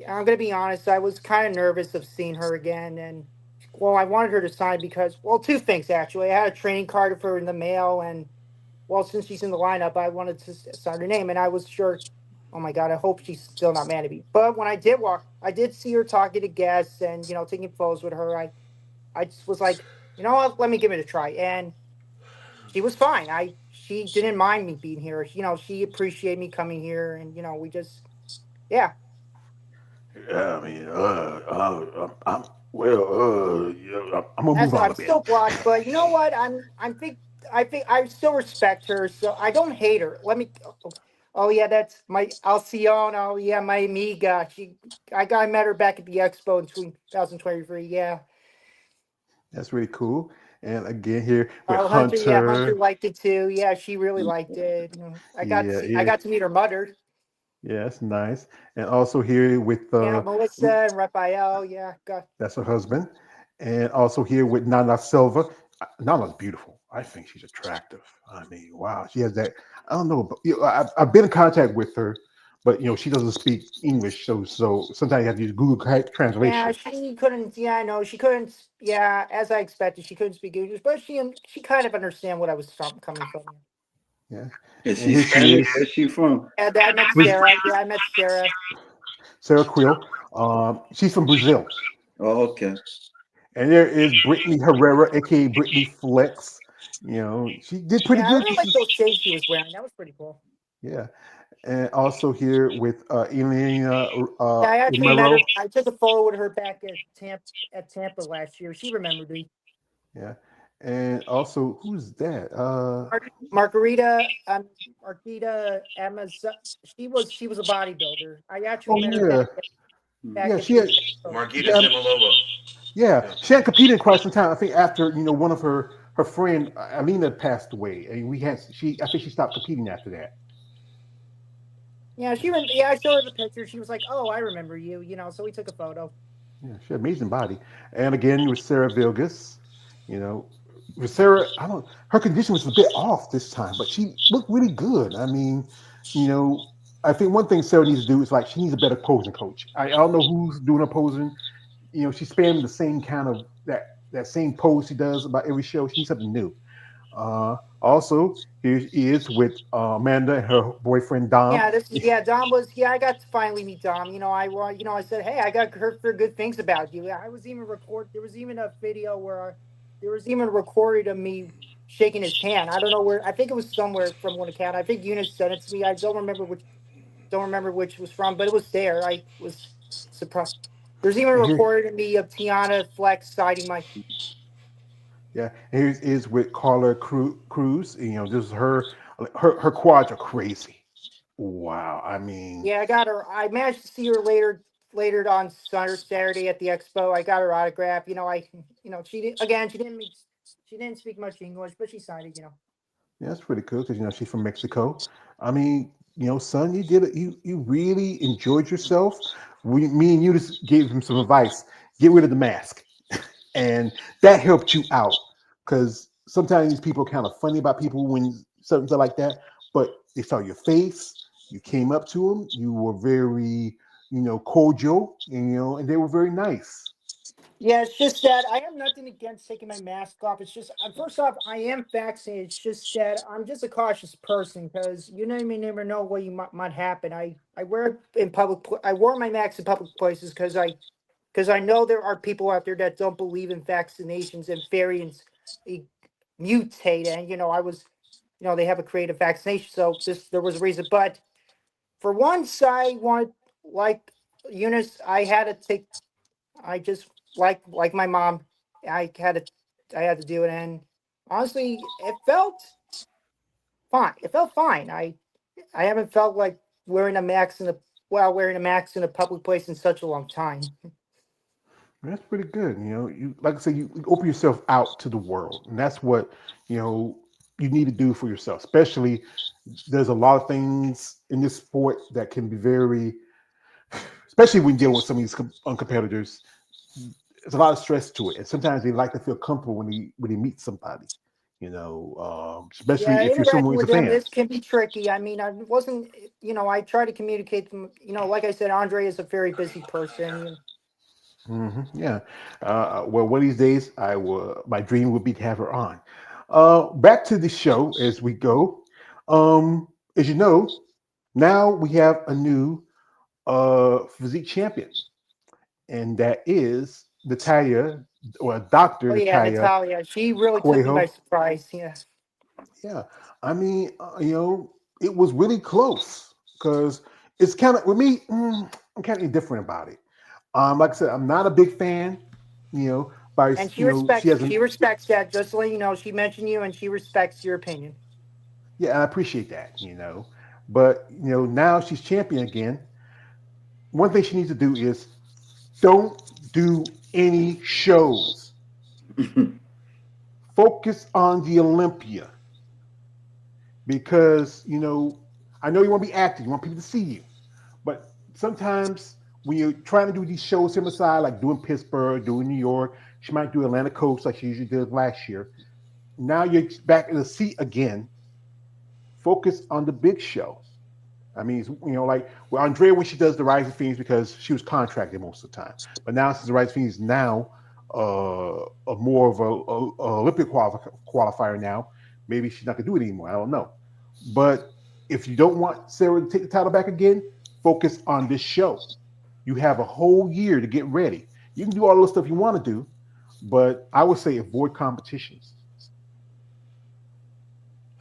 I'm gonna be honest, I was kind of nervous of seeing her again, and well, I wanted her to sign because well, two things actually. I had a training card for her in the mail, and well, since she's in the lineup, I wanted to sign her name, and I was sure. Oh my god, I hope she's still not mad at me. But when I did walk, I did see her talking to guests and taking photos with her. I just was like, you know what, let me give it a try, and she was fine. She didn't mind me being here. She appreciated me coming here, and we just yeah. Yeah, I mean, yeah, I'm gonna That's move on a I'm little bit. still blocked, but you know what? I think I still respect her, so I don't hate her. Let me. Oh yeah, that's my Alcione. Oh yeah, my amiga. I met her back at the expo in 2023. Yeah. That's really cool. And again, here with Oh Hunter. Yeah, Hunter Hunter. liked it too. Yeah, she really liked it. Yeah, I yeah, got to meet her mother. yeah, that's nice. And also here with Yeah, Melissa and Raphael. Yeah, got. that's her husband. And also here with Nana Silva. Nana's beautiful. I think she's attractive. I mean, wow, she has that. I don't know, but I've been in contact with her, but she doesn't speak English, so sometimes you have to use Google Yeah, translation. she couldn't. Yeah, I know she couldn't. Yeah, as I expected, she couldn't speak English, but she kind of understand what I was coming from. Yeah, Is and she here she Spanish? is. Where's she from? And I met Sarah. Yeah, I met Sarah. Sarah Quill. She's from Brazil. Oh, okay. And there is Brittany Herrera, aka Brittany Flex. She did pretty Yeah, I good. really like those shades she was wearing. That was pretty cool. Yeah. And also here with Elena Yeah, I actually met her. Romero. I took a photo with her back at Tampa last year. She remembered me. Yeah. And also, who's that? Margarita, Margarita Amaz. She was a bodybuilder. I actually Oh met her yeah, back yeah. at She the had, expo. Margita yeah, Semalova. yeah. Yeah. She hadn't competed in quite some time. I think after one of her friend Alina passed away, and we had she. I think she stopped competing after that. Yeah, I showed her the picture. She was like, "Oh, I remember you." So we took a photo. Yeah, she had an amazing body. And again with Sarah Vilgas, you know, with Sarah, I don't. Her condition was a bit off this time, but she looked really good. I mean, you know, I think one thing Sarah needs to do is like she needs a better posing coach. I don't know who's doing her posing. She's spamming the same kind of that same pose she does about every show. She needs something new. Also, here she is with Amanda and her boyfriend Dom. Yeah, this is yeah. Dom was yeah. I got to finally meet Dom. I said, hey, I got heard for good things about you. I was even record. There was even a video where there was even recorded of me shaking his hand. I don't know where. I think it was somewhere from one account. I think Eunice sent it to me. I don't remember which. Don't remember which was from, but it was there. I was surprised. There's even a And here, recording of me of Tiana Flex citing my. yeah, and here is with Carla Cruz. You know, this is her quads are crazy. Wow, I mean, Yeah, I got her. I managed to see her later on Saturday at the expo. I got her autograph. She did, again. She didn't speak much English, but she signed it. yeah, that's pretty cool because she's from Mexico. I mean, son, you did it. You really enjoyed yourself. Me and you just gave him some advice. Get rid of the mask, and that helped you out because sometimes these people are kind of funny about people when something like that. But they saw your face. You came up to them. You were very, cordial, and they were very nice. Yeah, it's just that I have nothing against taking my mask off. It's just, first off, I am vaccinated. It's just that I'm just a cautious person because you never know what might happen. I wear it in I wore my mask in public places because I know there are people out there that don't believe in vaccinations and variants eh, mutate. And they have a creative vaccination. So there was a reason. But for once, I want like Eunice, I just like my mom. I had to I had to do it, and honestly, it felt fine. It felt fine. I haven't felt like wearing a mask in a public place in such a long time. That's pretty good. You like I said, you open yourself out to the world, and that's what you know you need to do for yourself. Especially, there's a lot of things in this sport that can be very, especially when dealing with some of these competitors. There's a lot of stress to it, and sometimes they like to feel comfortable when they meet somebody. Yeah, Especially if you're someone interacting who's a with them fan. this can be tricky. I mean, I wasn't. I try to communicate them. Like I said, Andre is a very busy person. Yeah. Well, one of these days, I will. My dream would be to have her on. Back to the show as we go. As you know, now we have a new physique champion, and that is Natalia, or Oh Doctor yeah, Natalia Natalia. She really took me by Cuejo. surprise. Yeah. Yeah, I mean, it was really close because it's kind of with me. I'm kind of indifferent about it. Like I said, I'm not a big fan. By And she hasn't. she respects that. Just to let you know, she mentioned you and she respects your opinion. Yeah, I appreciate that. But now she's champion again. One thing she needs to do is don't do any shows. Focus on the Olympia because I know you want to be active. You want people to see you, but sometimes when you're trying to do these shows similar side, like doing Pittsburgh, doing New York, she might do Atlanta Coast like she usually did last year. Now you're back in the seat again. Focus on the big show. I mean, like with Andrea when she does the Rising Phoenix because she was contracted most of the time. But now since the Rising Phoenix is now a more of a Olympic qualifier now, maybe she's not gonna do it anymore. I don't know. But if you don't want Sarah to take the title back again, focus on this show. You have a whole year to get ready. You can do all the stuff you want to do, but I would say avoid competitions.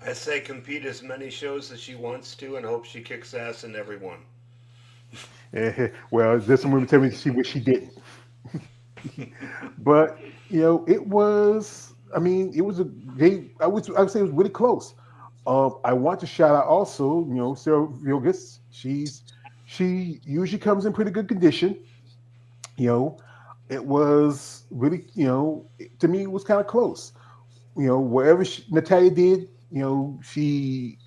I say compete as many shows as she wants to and hope she kicks ass in every one. Well, there's some women tell me she wish she didn't. But it was. I mean, it was a. I would say it was really close. I want to shout out also. Sarah Vilgas. She usually comes in pretty good condition. You know, it was really. To me, it was kind of close. Whatever Natalia did, she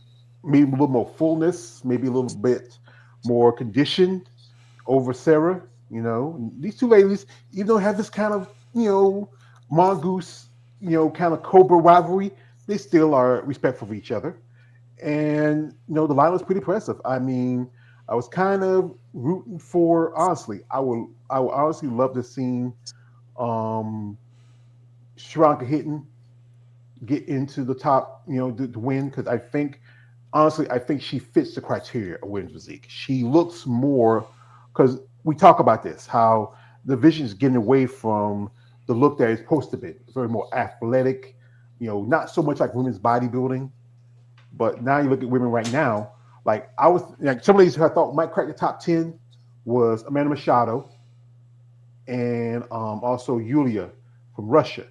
made a little more fullness, maybe a little bit more conditioned over Sarah. These two ladies, even though have this kind of mongoose, kind of cobra rivalry, they still are respectful of each other. And the line was pretty impressive. I mean, I was kind of rooting for. Honestly, I would honestly love to see um, Shranka Hitton get into the top, to win because I think honestly, I think she fits the criteria of women's physique. She looks more because we talk about this how the vision is getting away from the look that it's supposed to be. It's very more athletic, not so much like women's bodybuilding. But now you look at women right now. Like I was, like some ladies who I thought might crack the top 10 was Amanda Machado. and also Yulia from Russia.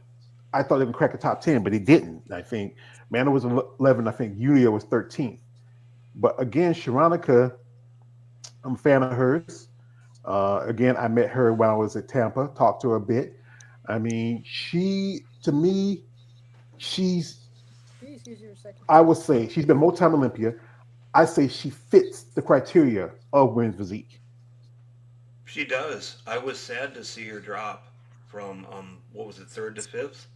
I thought they would crack the top 10, but they didn't. I think Mana was 11. I think Yulia was 13th. But again, Sharonica, I'm a fan of hers. Again, I met her when I was at Tampa, talked to her a bit. I mean, to me, she's, I would say, she's been multi-time Olympia. I say she fits the criteria of women's physique. She does. I was sad to see her drop from what was it, third to fifth.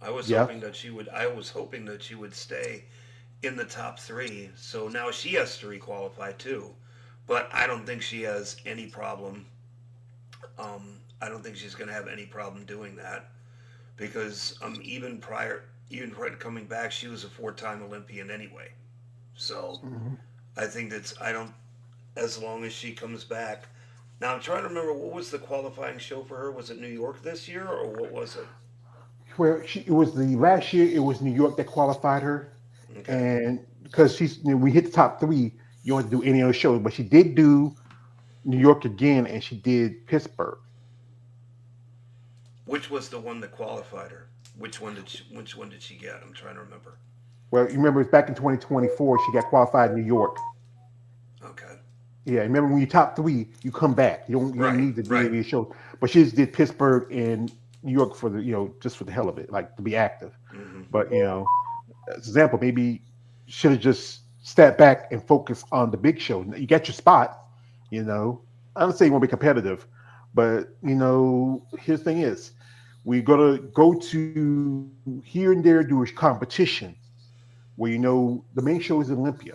I was Yeah. hoping that she would. I was hoping that she would stay in the top three. So now she has to requalify too. But I don't think she has any problem. I don't think she's going to have any problem doing that because even prior to coming back, she was a four-time Olympian anyway. So Mhm. I think that's I don't as long as she comes back. Now I'm trying to remember what was the qualifying show for her. Was it New York this year or what was it? Where it was the last year, it was New York that qualified her, Okay. and because we hit the top three, you don't have to do any other shows. But she did do New York again, and she did Pittsburgh. Which was the one that qualified her? Which one did she get? I'm trying to remember. Well, you remember it's back in 2024, she got qualified in New York. Okay. Yeah, remember when you top three, you come back. You don't Right. need to do Right. any shows. But she just did Pittsburgh and New York for the just for the hell of it, like to be active. Mm-hmm. But as example, maybe should have just stepped back and focused on the big show. You got your spot. You know, I don't say you want to be competitive, but here's the thing is, we gotta go to here and there do a competition where the main show is Olympia.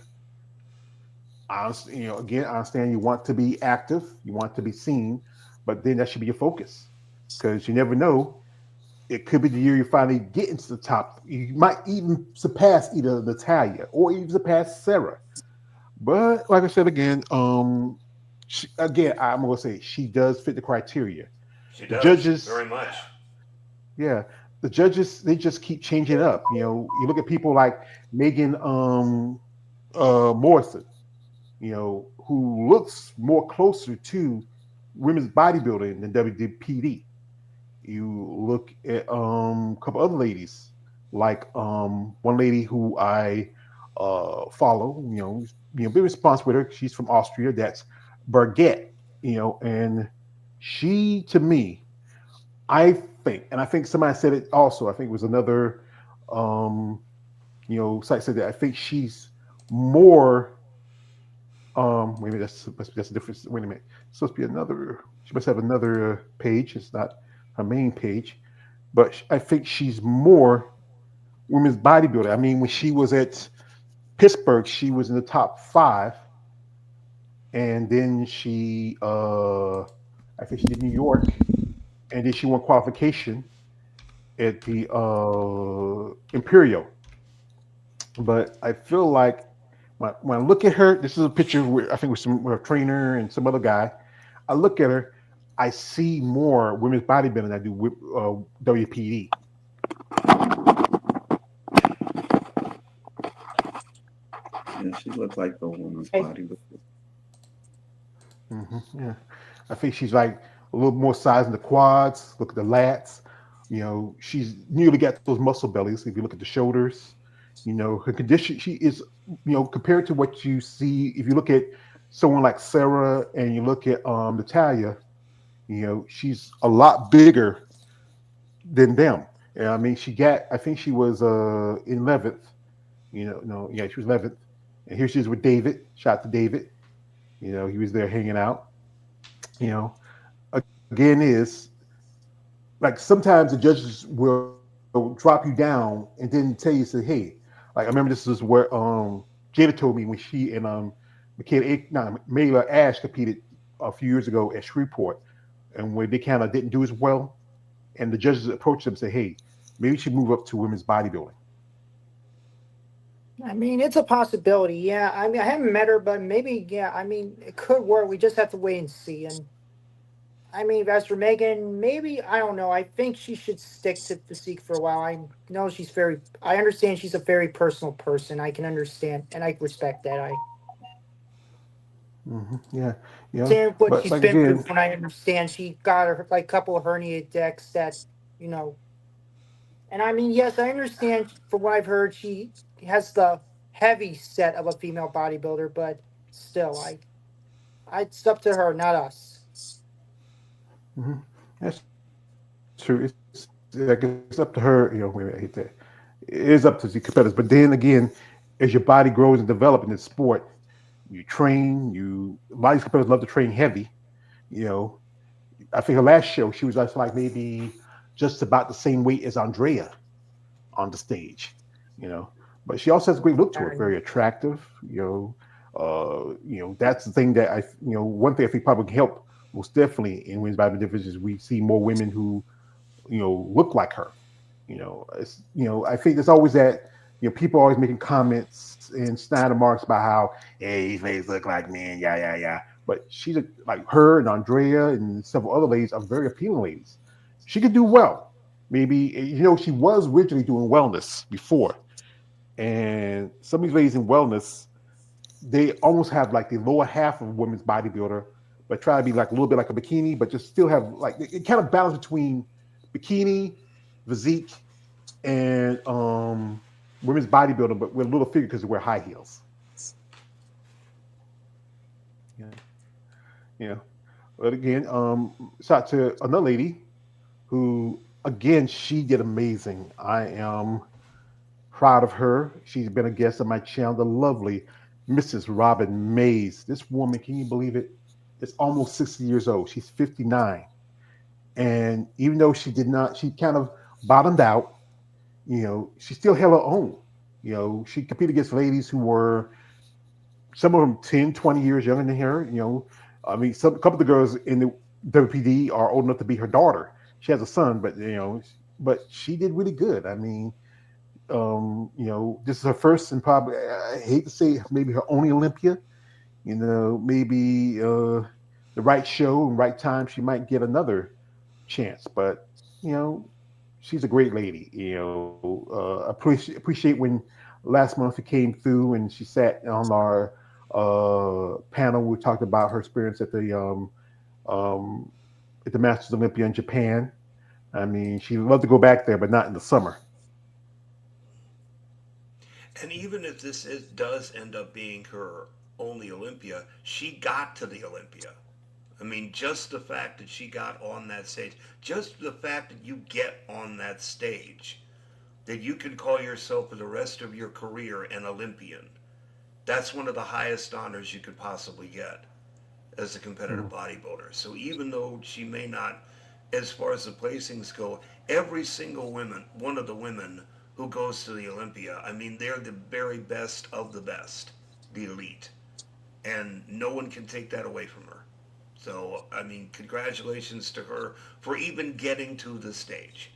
Again, I understand you want to be active, you want to be seen, but then that should be your focus because you never know. It could be the year you finally get into the top. You might even surpass either Natalia or even surpass Sarah. But like I said again, again, I'm gonna say she does fit the criteria. She The does judges, very much. yeah, the judges they just keep changing it up. You look at people like Megan Morrison, who looks more closer to women's bodybuilding than WPD. You look at a couple other ladies, like one lady who I follow. Be responsible with her. She's from Austria. That's Birgit. And she to me, I think, and I think somebody said it also. I think it was another um, site said that. I think she's more. Maybe that's a difference. Wait a minute. It's supposed to be another. She must have another page. It's not her main page, but I think she's more women's bodybuilder. I mean, when she was at Pittsburgh, she was in the top five, and then I think she did New York, and then she won qualification at the Imperial. But I feel like when I look at her, this is a picture where I think with some with a trainer and some other guy. I look at her, I see more women's bodybuilding than I do with WPD. Yeah, she looked like the woman's Hey, body. Yeah, I think she's like a little more size in the quads. Look at the lats. She's nearly got those muscle bellies. If you look at the shoulders, her condition. She is, compared to what you see. If you look at someone like Sarah and you look at Natalia, she's a lot bigger than them. I mean, I think she was 11th. No, yeah, she was 11th. And here she is with David. Shout out to David. He was there hanging out. You know, Again, is like sometimes the judges will drop you down and then tell you, say, hey, like I remember this is where Jada told me when she and Mayla Ash competed a few years ago at Shreveport, and where they kind of didn't do as well, and the judges approached them and said, hey, maybe you should move up to women's bodybuilding. I mean, it's a possibility. Yeah, I mean, I haven't met her, but maybe, yeah. I mean, it could work. We just have to wait and see. And I mean, as for Megan, maybe I don't know. I think she should stick to physique for a while. I know she's very. I understand she's a very personal person. I can understand and I respect that. I. Yeah, Considering what but she's like been through, again, from what I understand, she got her like couple of hernia decks that you know. And I mean, yes, I understand from what I've heard, she has the heavy set of a female bodybuilder, but still, it's up to her, not us. mhm, that's true. It's like it's up to her. Wait a minute, I hate that. It is up to the competitors. But then again, as your body grows and develops in this sport, you train. A lot of these competitors love to train heavy. You know, I think her last show she was just like maybe just about the same weight as Andrea on the stage. You know, but she also has a great look to her, very And attractive. That's the thing that one thing I think probably can help most definitely in women's badminton division is we see more women who look like her. I think there's always that. People are always making comments and snide remarks about how, hey, these ladies look like men, yeah, yeah, yeah. But like her and Andrea and several other ladies are very appealing ladies. She could do well. Maybe she was originally doing wellness before, and some of these ladies in wellness they almost have like the lower half of a women's bodybuilder, but try to be like a little bit like a bikini, but just still have like it kind of balance between bikini, physique, and women's bodybuilding, but with a little figure because they wear high heels. Yeah, yeah. But again, shout to another lady who, again, she did amazing. I am proud of her. She's been a guest on my channel, the lovely Mrs. Robin Mays. This woman, can you believe it? Is almost 60 years old. She's 59. And even though she kind of bottomed out, she still held her own. She competed against ladies who were some of them 10, 20 years younger than her. I mean, a couple of the girls in the WPD are old enough to be her daughter. She has a son, but she did really good. I mean, this is her first and probably I hate to say it, maybe her only Olympia. Maybe the right show and right time, she might get another chance. But you know, she's a great lady. Appreciate when last month she came through and she sat on our panel. We talked about her experience um, at the Masters Olympia in Japan. I mean, she'd love to go back there, but not in the summer. And even if does end up being her only Olympia, she got to the Olympia. I mean, just the fact that she got on that stage, just the fact that you get on that stage, that you can call yourself for the rest of your career an Olympian, that's one of the highest honors you could possibly get as a competitive Mhm. bodybuilder. So even though she may not, as far as the placings go, every single one of the women who goes to the Olympia, I mean, they're the very best of the best, the elite, and no one can take that away from her. So I mean, congratulations to her for even getting to the stage,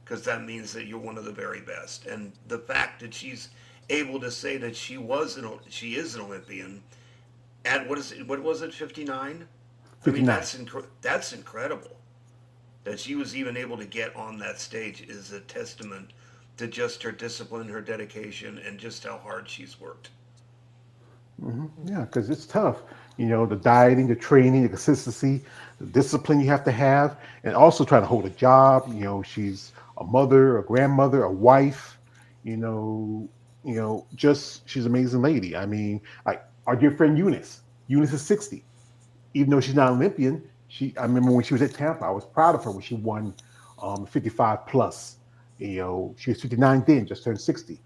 because that means that you're one of the very best. And the fact that she's able to say that she is an Olympian at what was it 59. I mean, 59. that's incredible. That she was even able to get on that stage is a testament to just her discipline, her dedication, and just how hard she's worked. Yeah, because it's tough. The dieting, the training, the consistency, the discipline you have to have, and also trying to hold a job. She's a mother, a grandmother, a wife. You know, just she's an amazing lady. I mean, like our dear friend Eunice. Eunice is 60. Even though she's not an Olympian, I remember when she was at Tampa, I was proud of her when she won 55 plus. She was 59 then, just turned 60.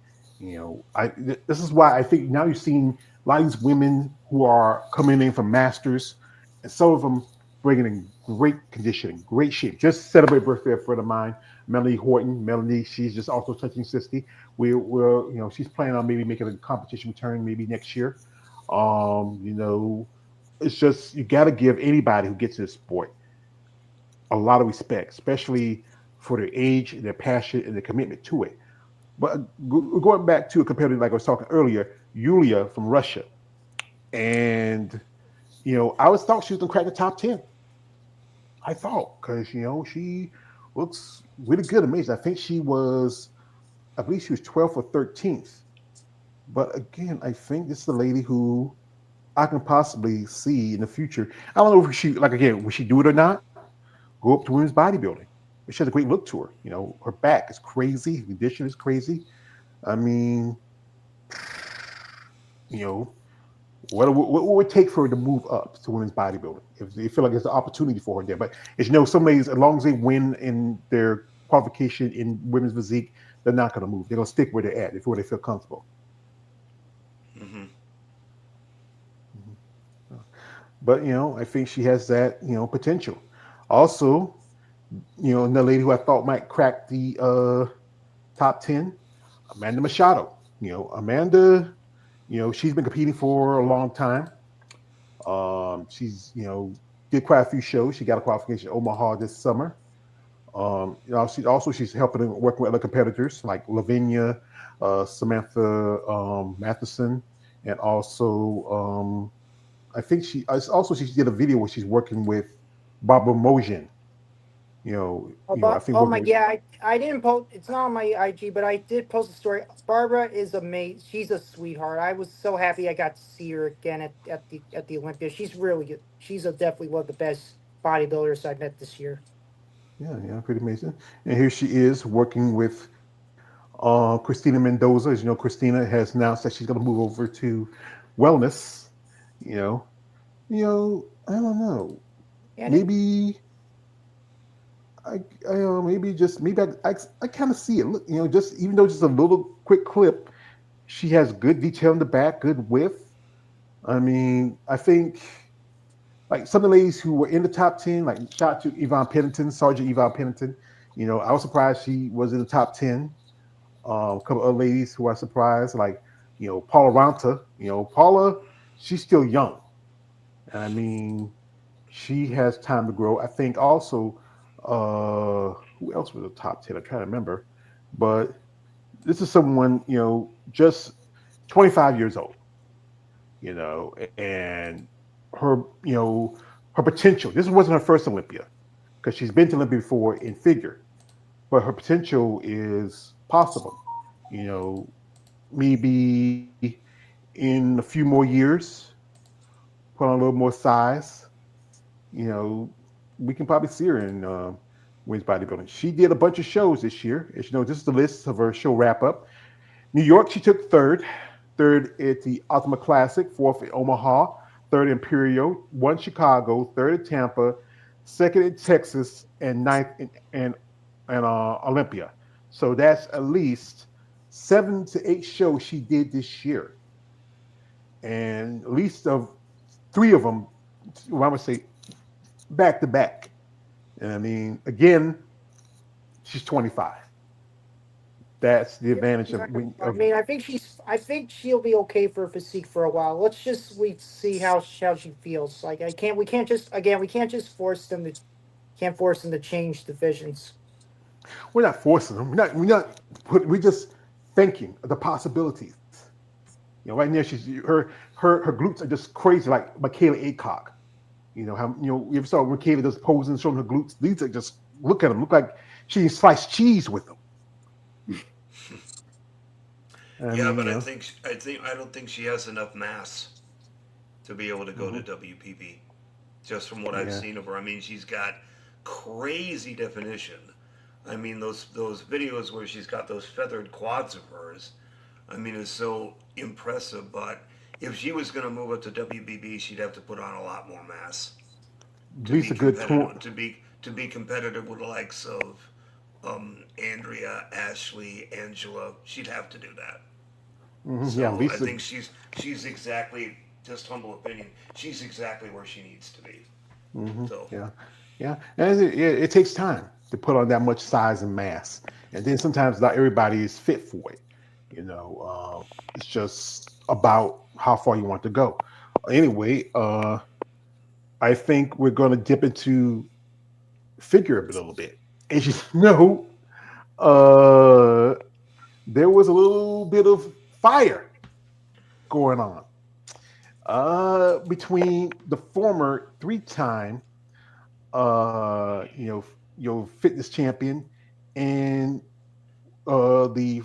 This is why I think now you're seeing a lot of these women who are coming in from masters, and some of them bringing in great conditioning, great shape. Just celebrate birthday of a friend of mine, Melanie Horton. Melanie, she's just also touching 60. She's planning on maybe making a competition return maybe next year. Um, you know, it's just you got to give anybody who gets in this sport a lot of respect, especially for their age, their passion, and their commitment to it. But going back to a competitor like I was talking earlier, Yulia from Russia, and I always thought she was gonna crack the top 10. I thought because she looks really good, amazing. I believe she was 12th or 13th. But again, I think this is the lady who I can possibly see in the future. I don't know if she, like again, will she do it or not? Go up to women's bodybuilding. She has a great look to her. You know, her back is crazy, her condition is crazy. I mean, you know, what would it take for her to move up to women's bodybuilding? If they feel like there's an opportunity for her there, but as you know, some ladies, as long as they win in their qualification in women's physique, they're not going to move. They're going to stick where they're at, where they feel comfortable. Hmm. Mhm. But I think she has that potential. Also, another lady who I thought might crack the top 10, Amanda Machado. Amanda, she's been competing for a long time. She's did quite a few shows. She got a qualification in Omaha this summer. She's helping and working with other competitors like Lavinia, Samantha Matheson, and also I think she did a video where she's working with Barbara Mojan. I think Oh working my, with. yeah, I didn't post. It's not on my IG, but I did post a story. Barbara is amazing. She's a sweetheart. I was so happy I got to see her again at the Olympia. She's really good. She's definitely one of the best bodybuilders I've met this year. Yeah, pretty amazing. And here she is working with Christina Mendoza. As you know, Christina has announced that she's going to move over to wellness. You know, I don't know. And it, Maybe maybe I kind of see it. Look, just even though just a little quick clip, she has good detail in the back, good width. I mean, I think like some of the ladies who were in the top 10, like shout out to Yvonne Pennington, Sergeant Yvonne Pennington. I was surprised she was in the top 10. A couple of ladies who are surprised, like Paula Ranta. Paula, she's still young, and I mean, she has time to grow. I think also, who else was the top 10? I'm trying to remember, but this is someone just 25 years old, and her her potential. This wasn't her first Olympia because she's been to Olympia before in figure, but her potential is possible. You know, maybe in a few more years, put on a little more size, you know, we can probably see her in women's bodybuilding. She did a bunch of shows this year. As you know, this is the list of her show wrap up. New York, she took third at the Ultimate Classic, fourth at Omaha, third Imperial, one Chicago, third at Tampa, second in Texas, and ninth in Olympia. So that's at least 7 to 8 shows she did this year, and at least of three of them, well, I would say back to back. And I mean, again, she's 25. That's the yeah, advantage yeah, of when I mean, I think she'll be okay for physique for a while. Let's just wait to see how she feels. Like we can't just again, we can't just can't force them to change divisions. we're not forcing them. We're just thinking of the possibilities. Right now she's her glutes are just crazy, like Michaela Aycock. How you ever saw Michaela just posing, showing her glutes? These are just look at them, look like she sliced cheese with them. I Yeah, mean, but I don't think she has enough mass to be able to go to mhm, WPP. Just from what I've yeah. seen of her, I mean, she's got crazy definition. I mean, those videos where she's got those feathered quads of hers, I mean, is so impressive. But if she was going to move up to WBB, she'd have to put on a lot more mass At to be least a good competitive. 20. To be competitive with the likes of Andrea, Ashley, Angela, she'd have to do that. Yeah, at So I least think she's exactly, just humble opinion, she's exactly where she needs to be. So yeah, yeah. And it takes time to put on that much size and mass, and then sometimes not everybody is fit for it. It's just about how far you want to go. Anyway, I think we're going to dip into figure a little bit. As you know, uh, there was a little bit of fire going on between the former three-time uh, you know, fitness champion, and the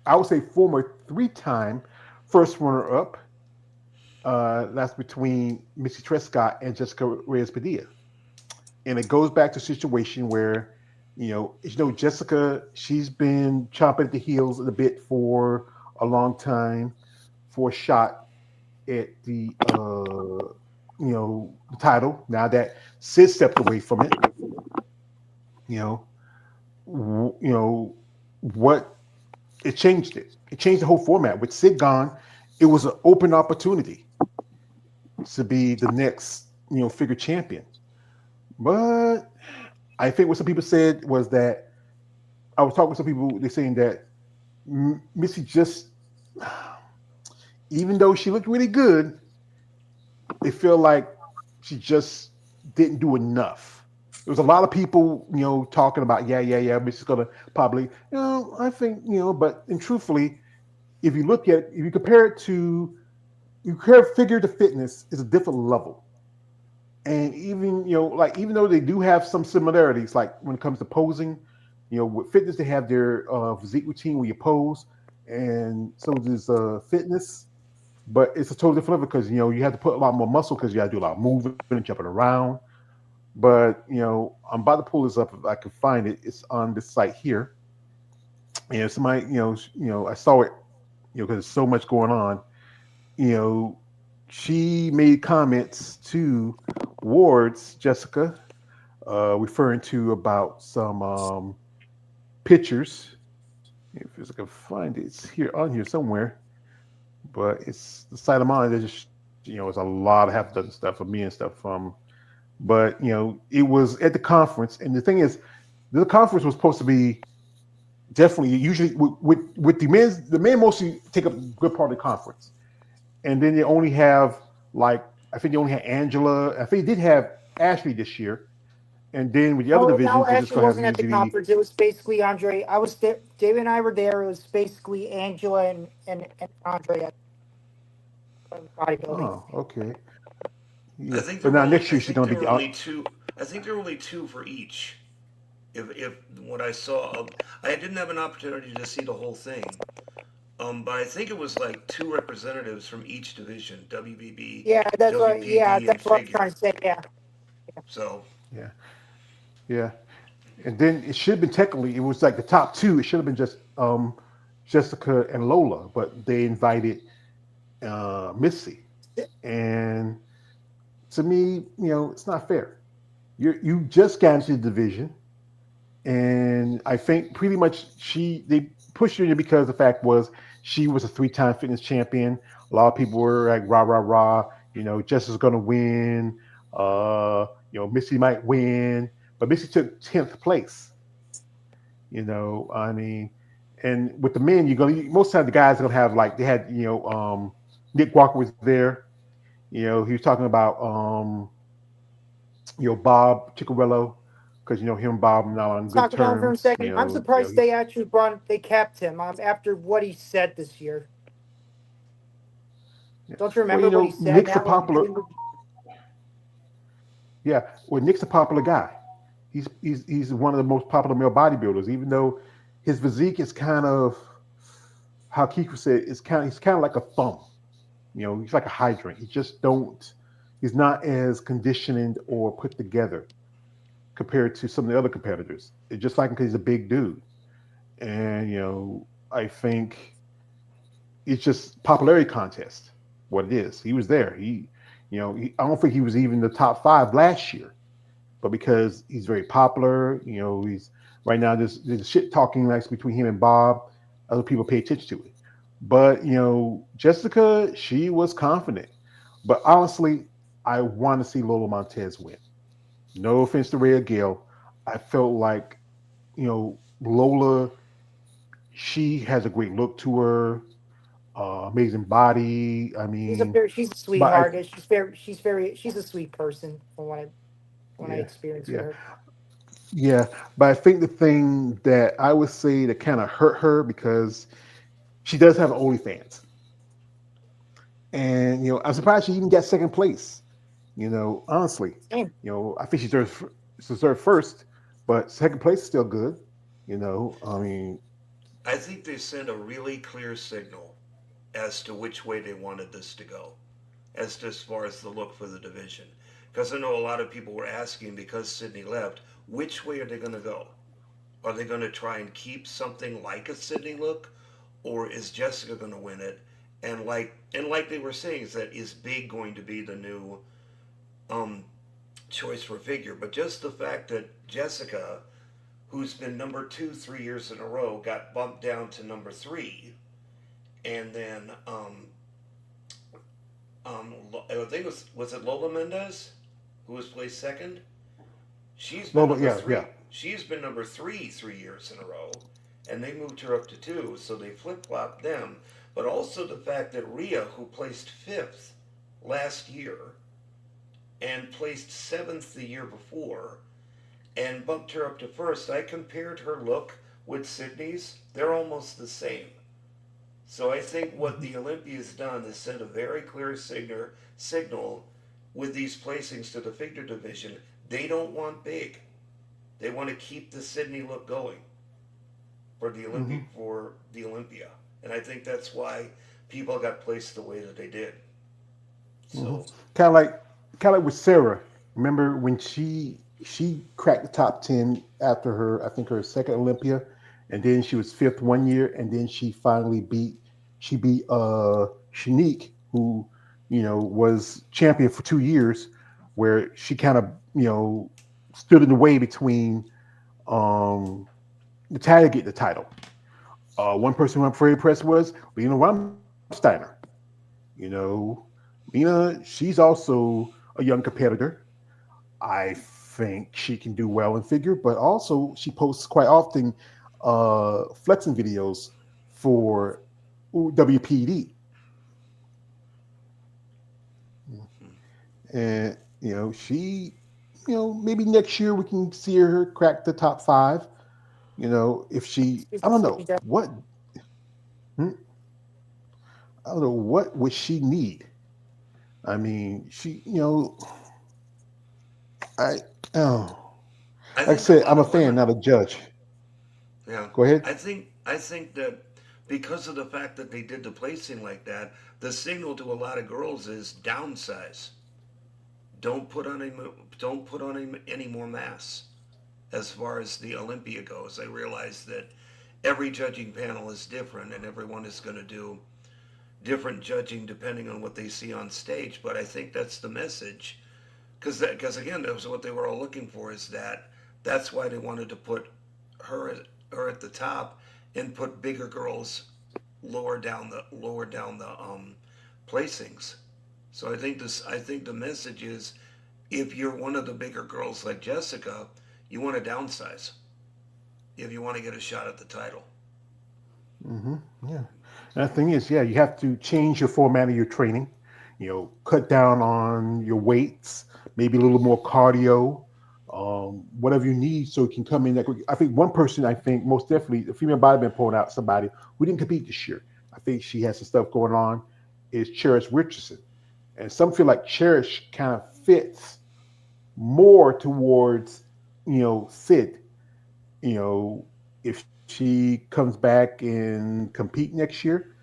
I would say former three-time first runner-up, That's between Missy Trescott and Jessica Reyes Padilla, and it goes back to a situation where, Jessica, she's been chomping at the heels of the bit for a long time for a shot at the title. Now that Sid stepped away from it, you know, what it changed it. It changed the whole format. With Sid gone, it was an open opportunity to be the next, figure champion. But I think what some people said was that I was talking with some people. They're saying that Missy just, even though she looked really good, they feel like she just didn't do enough. There was a lot of people, talking about, yeah, Missy's gonna probably, I think, but and truthfully, if you compare it to, you compare figure to fitness is a different level. And even, like even though they do have some similarities, like when it comes to posing, with fitness they have their physique routine where you pose, and so does fitness, but it's a totally different level because you have to put a lot more muscle because you got to do a lot of moving and jumping around. But I'm about to pull this up if I can find it. It's on this site here, and somebody, I saw it, because there's so much going on. You know, she made comments to Ward's Jessica, referring to about some pictures. If I can find it, it's here on here somewhere. But it's the site I'm on. There's just it's a lot of half dozen stuff of me and stuff from. But it was at the conference, and the thing is, the conference was supposed to be definitely usually with the men mostly take up a good part of the conference, and then they only have like I think they only had Angela. I think they did have Ashley this year, and then with the other No, divisions, they're just actually gonna have wasn't at the usually. conference. It was basically Andre. I was there. David and I were there. It was basically Angela and Andre at bodybuilding. Oh, okay, I yeah. think there But were now only next I year she's think gonna there be were the only two. I think there were only two for each. If what I saw, I didn't have an opportunity to see the whole thing. But I think it was like two representatives from each division: WBB, Yeah, WPD, and that's what I was trying Figure. to say. Yeah. So yeah, yeah. And then it should have been technically it was like the top two. It should have been just Jessica and Lola, but they invited Missy. And to me, it's not fair. You just got into the division, and I think pretty much they pushed her in because the fact was she was a 3-time fitness champion. A lot of people were like rah rah rah. Jessica's gonna win. Missy might win, but Missy took 10th place. I mean, and with the men, you're gonna most times the guys are gonna have like they had Nick Walker was there. He was talking about Bob Ciccarello because him and Bob are not on good Talk about him for a terms. second. I'm surprised they kept him after what he said this year. Yeah. Don't you Well, remember what he said Nick's a now when popular. Yeah, well, Nick's a popular guy. He's one of the most popular male bodybuilders. Even though his physique is kind of how Keith said, he's kind of like a thumb. He's like a hydrant. He just don't. He's not as conditioned or put together compared to some of the other competitors. It's just like because he's a big dude, and I think it's just popularity contest. What it is, he was there. I don't think he was even the top 5 last year, but because he's very popular, he's right now there's shit talking like between him and Bob. Other people pay attention to it, but Jessica, she was confident. But honestly, I want to see Lola Montez win. No offense to Rhea Gale, I felt like Lola, she has a great look to her, amazing body. I mean, she's a but I sweetheart. She's a sweet person from what I yeah, experienced with yeah. her. Yeah, but I think the thing that I would say that kind of hurt her because she does have OnlyFans, and I'm surprised she even got second place. Honestly, Same. I think she deserved first, but second place is still good. I mean, I think they sent a really clear signal as to which way they wanted this to go. as far as the look for the division. Because I know a lot of people were asking because Sydney left, which way are they going to go? Are they going to try and keep something like a Sydney look, or is Jessica going to win it? And like they were saying, is Big going to be the new um, choice for figure? But just the fact that Jessica, who's been number two 3 years in a row, got bumped down to number three, and then I think was it Lola Mendez who was placed second. She's been Lola, number yeah, three. yeah. She's been number three 3 years in a row, and they moved her up to two, so they flip flopped them. But also the fact that Rhea, who placed fifth last year and placed seventh the year before, and bumped her up to first, I compared her look with Sydney's. They're almost the same. So I think what the Olympia has done is send a very clear signal with these placings to the figure division. They don't want big. They want to keep the Sydney look going Mm-hmm. for the Olympia, and I think that's why people got placed the way that they did. Mm-hmm. So Kind of like, kind of like with Sarah. Remember when she cracked the top 10 after her, I think her second Olympia, and then she was fifth one year, and then she beat Shanique, who was champion for 2 years, where she kind of stood in the way between um Natalia get the title. One person who I'm very impressed was Lena Rumsteiner. Lena, she's also a young competitor. I think she can do well in figure, but also she posts quite often flexing videos for WPD. And she, maybe next year we can see her crack the top five. If she, Excuse I me, don't excuse me, know Jeff. what, hmm, I don't know what would she need. I mean, she, I, oh, I like I think a said, lot I'm a of fan, women, not a judge. yeah, Go ahead. I think that because of the fact that they did the placing like that, the signal to a lot of girls is downsize. Don't put on any more mass. As far as the Olympia goes, I realize that every judging panel is different, and everyone is going to do different judging depending on what they see on stage. But I think that's the message, because again, that was what they were all looking for. Is that's why they wanted to put her her at the top and put bigger girls lower down the placings. So I think the message is if you're one of the bigger girls like Jessica, you want to downsize if you want to get a shot at the title. hmm Yeah. And the thing is, yeah, you have to change your format of your training. Cut down on your weights, maybe a little more cardio, whatever you need, so it can come in. I think one person, I think most definitely, the female bodybuilding pulling out somebody who didn't compete this year. I think she has some stuff going on. Is Cherish Richardson, and some feel like Cherish kind of fits more towards Sid. If she comes back and compete next year,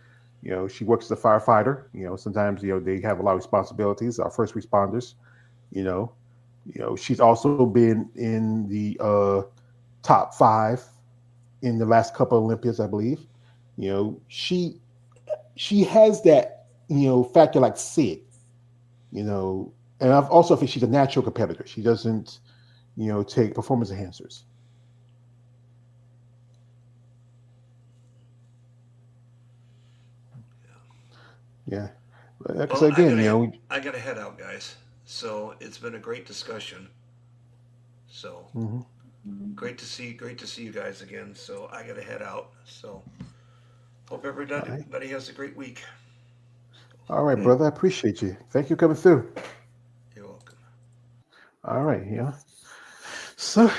she works as a firefighter. Sometimes they have a lot of responsibilities. Our first responders. You know, she's also been in the top five in the last couple of Olympias, I believe. She has that factor like Sid. And I've also think she's a natural competitor. She doesn't take performance enhancers. Yeah. But like I Well, said again, I gotta head out, guys. So it's been a great discussion. So mhm. great to see you guys again. So I gotta head out. So hope All right. everybody has a great week. All right, Yeah. brother. I appreciate you. Thank you for coming through. You're welcome. All right. Yeah. So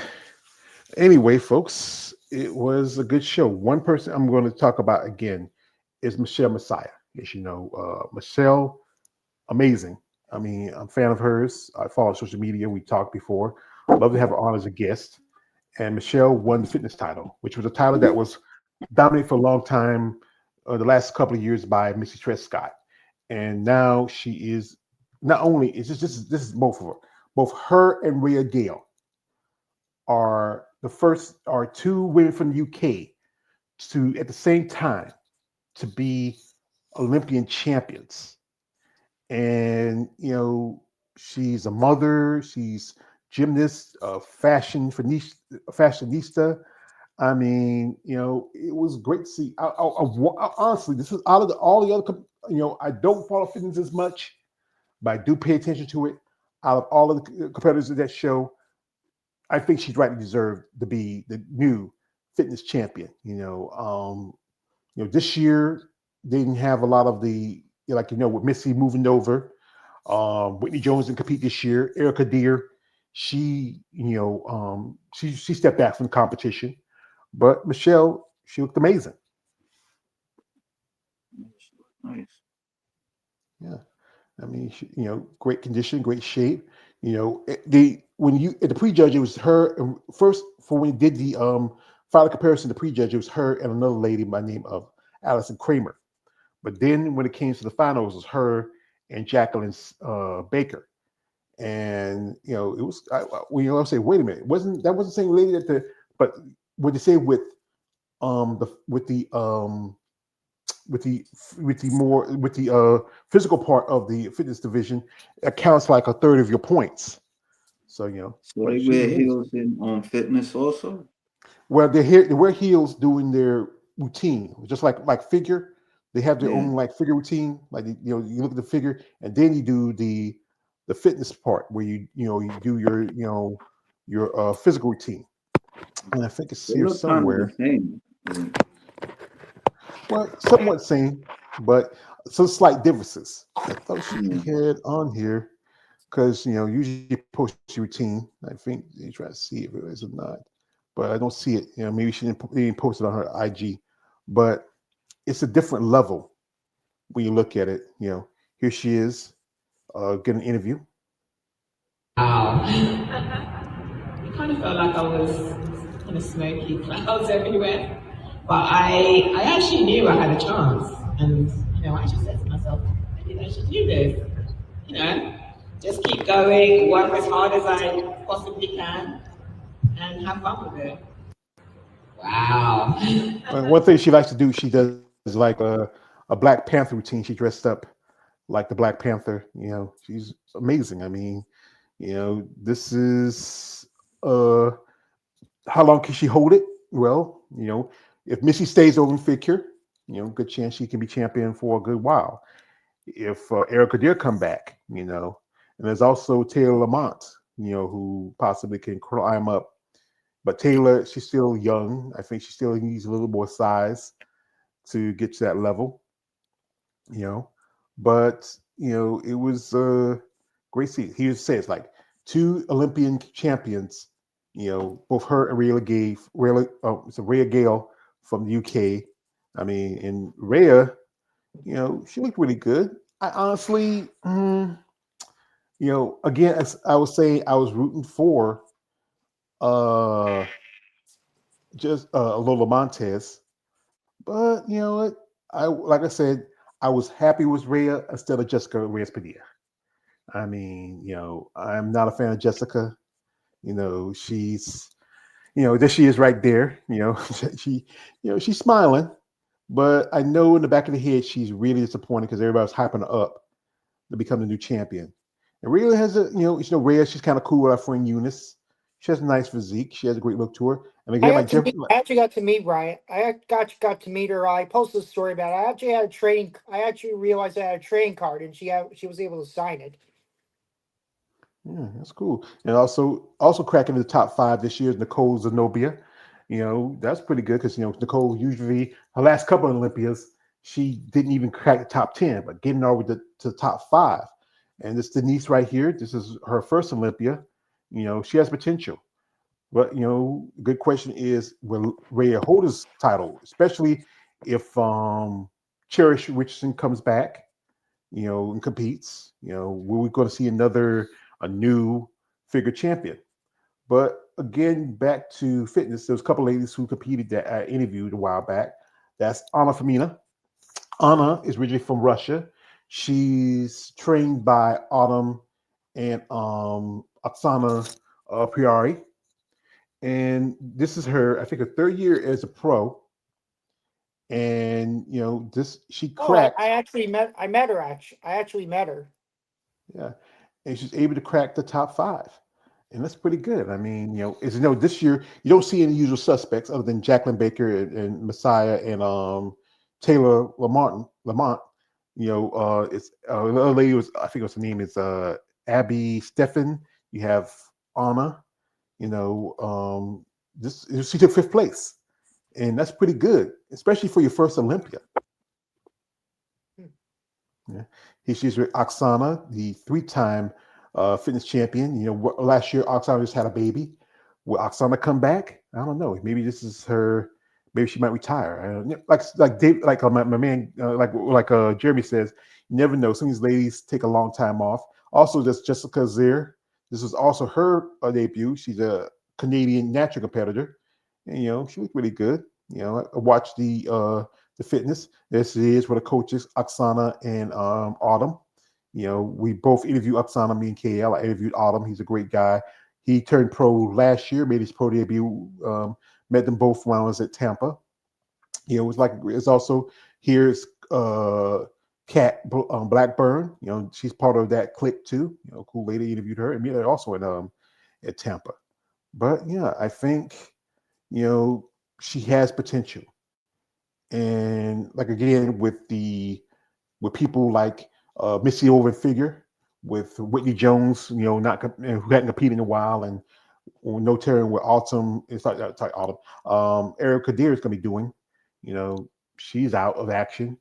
anyway, folks, it was a good show. One person I'm going to talk about again is Michelle Messiah. As you know, Michelle, amazing. I mean, I'm a fan of hers. I follow social media. We talked before. Love to have her on as a guest. And Michelle won the fitness title, which was a title that was dominated for a long time, the last couple of years by Missy Trescott. And now she is not only is this is both of her, both her and Rhea Gale are two women from the UK to at the same time to be Olympian champions. And she's a mother, she's gymnast, fashionista. I mean, it was great to see. Honestly, this is out of all the other, I don't follow fitness as much, but I do pay attention to it. Out of all of the competitors of that show, I think she's rightly deserved to be the new fitness champion. This year they didn't have a lot of the with Missy moving over. Whitney Jones didn't compete this year. Erica Deer, she stepped back from the competition, but Michelle, she looked amazing. Nice. Yeah, I mean, great condition, great shape. The when you at the prejudge, it was her first for when he did the final comparison. The prejudge, it was her and another lady by the name of Allison Kramer. But then when it came to the finals, it was her and Jacqueline Baker. And it was I say, wait a minute, wasn't the same lady but what they say with the physical part of the fitness division accounts like a third of your points. So So but they she's wear amazing. heels in on fitness also. Well, they wear heels doing their routine, just like figure. They have their Yeah. own like figure routine. Like you look at the figure, and then you do the fitness part where you do your physical routine. And I think it's They here look kind of the somewhere. same. Yeah. Well, somewhat same, but some slight differences. I thought she Yeah. had on here because usually you post your routine. I think you try to see if it is or not, but I don't see it. Maybe she didn't post it on her IG, but it's a different level when you look at it. Here she is, getting an interview. Wow. It kind of felt like I was kind of smoky clouds everywhere. But I actually knew I had a chance. And, I just said to myself, maybe I should do this. You know, just keep going, work as hard as I possibly can, and have fun with it. Wow. One thing she likes to do, she does like a Black Panther routine. She dressed up like the Black Panther. She's amazing. I mean, this is uh how long can she hold it? Well, if Missy stays over in figure, good chance she can be champion for a good while. If Erica Deer come back, and there's also Taylor Lamont, who possibly can climb up. But Taylor, she's still young. I think she still needs a little more size to get to that level. you know. But it was great season. He says like two Olympian champions. Both her and Rhea Gale from the UK. I mean, and Rhea, she looked really good. I honestly, again, as I was saying, I was rooting for uh just Lola Montez, but you know what? I like I said, I was happy with Rhea instead of Jessica Reyes Padilla. I mean, I'm not a fan of Jessica. She's, there she is right there. She, she's smiling, but I know in the back of the head she's really disappointed because everybody's hyping her up to become the new champion. And Rhea has Rhea. She's kind of cool with our friend Eunice. She has a nice physique. She has a great look to her. And again, like Jeff, I actually got to meet Ryan. I got to meet her. I posted a story about it. I actually had a trading. I actually realized I had a trading card, and she was able to sign it. yeah, that's cool. And also cracking the top five this year is Nicole Zenobia. That's pretty good because Nicole usually her last couple of Olympias she didn't even crack the top 10, but getting over to the top five. And this Denise right here, this is her first Olympia. She has potential. But good question is will Rhea hold his title, especially if Cherish Richardson comes back, and competes. We're going to see a new figure champion. But again, back to fitness, there was a couple ladies who competed that I interviewed a while back. That's Anna Famina. Anna is originally from Russia. She's trained by Autumn and Oksana Priori, and this is her, I think, her third year as a pro. And this she Oh, I, cracked, I actually met her. Actually, I actually met her. yeah, and she's able to crack the top five, and that's pretty good. I mean, as you know, this year you don't see any usual suspects other than Jacqueline Baker and Messiah and Taylor Lamont. It's the other lady was, I think what's her name is Abby Steffen. You have Anna. You know, this she took fifth place, and that's pretty good, especially for your first Olympia. Hmm. Yeah. She's with Oksana, the three-time fitness champion. Last year Oksana just had a baby. Will Oksana come back? I don't know. Maybe this is her. Maybe she might retire. I don't know. Like Dave, like my man, like Jeremy says, you never know. Some of these ladies take a long time off. Also, there's Jessica Zier. This was also her debut. She's a Canadian natural competitor, and she looked really good. I watched the fitness. This is with the coaches, Oksana and Autumn. We both interviewed Oksana, me and KL. I interviewed Autumn. He's a great guy. He turned pro last year, made his pro debut. Met them both when I was at Tampa. It was like it's also here's Kat Blackburn. She's part of that clique too. Cool lady. Interviewed her and me also at Tampa. But yeah, I think she has potential, and like again with people like Missy Oven Figure, with Whitney Jones, not who hadn't competed in a while, and no tearing with Autumn. It's like Autumn. Erica Kadir is going to be doing. She's out of action.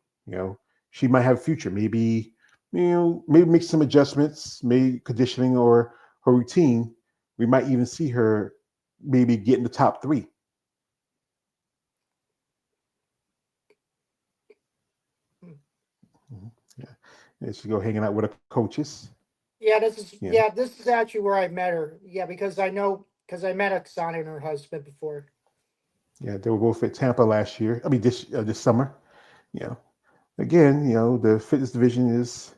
She might have a future. Maybe maybe make some adjustments, maybe conditioning or her routine. We might even see her maybe get in the top three. Hmm. Mhm. Yeah, and she go hanging out with her coaches. Yeah, This is actually where I met her. Yeah, because I met Oksana and her husband before. yeah, they were both at Tampa last year. I mean, this summer. Yeah, again, the fitness division is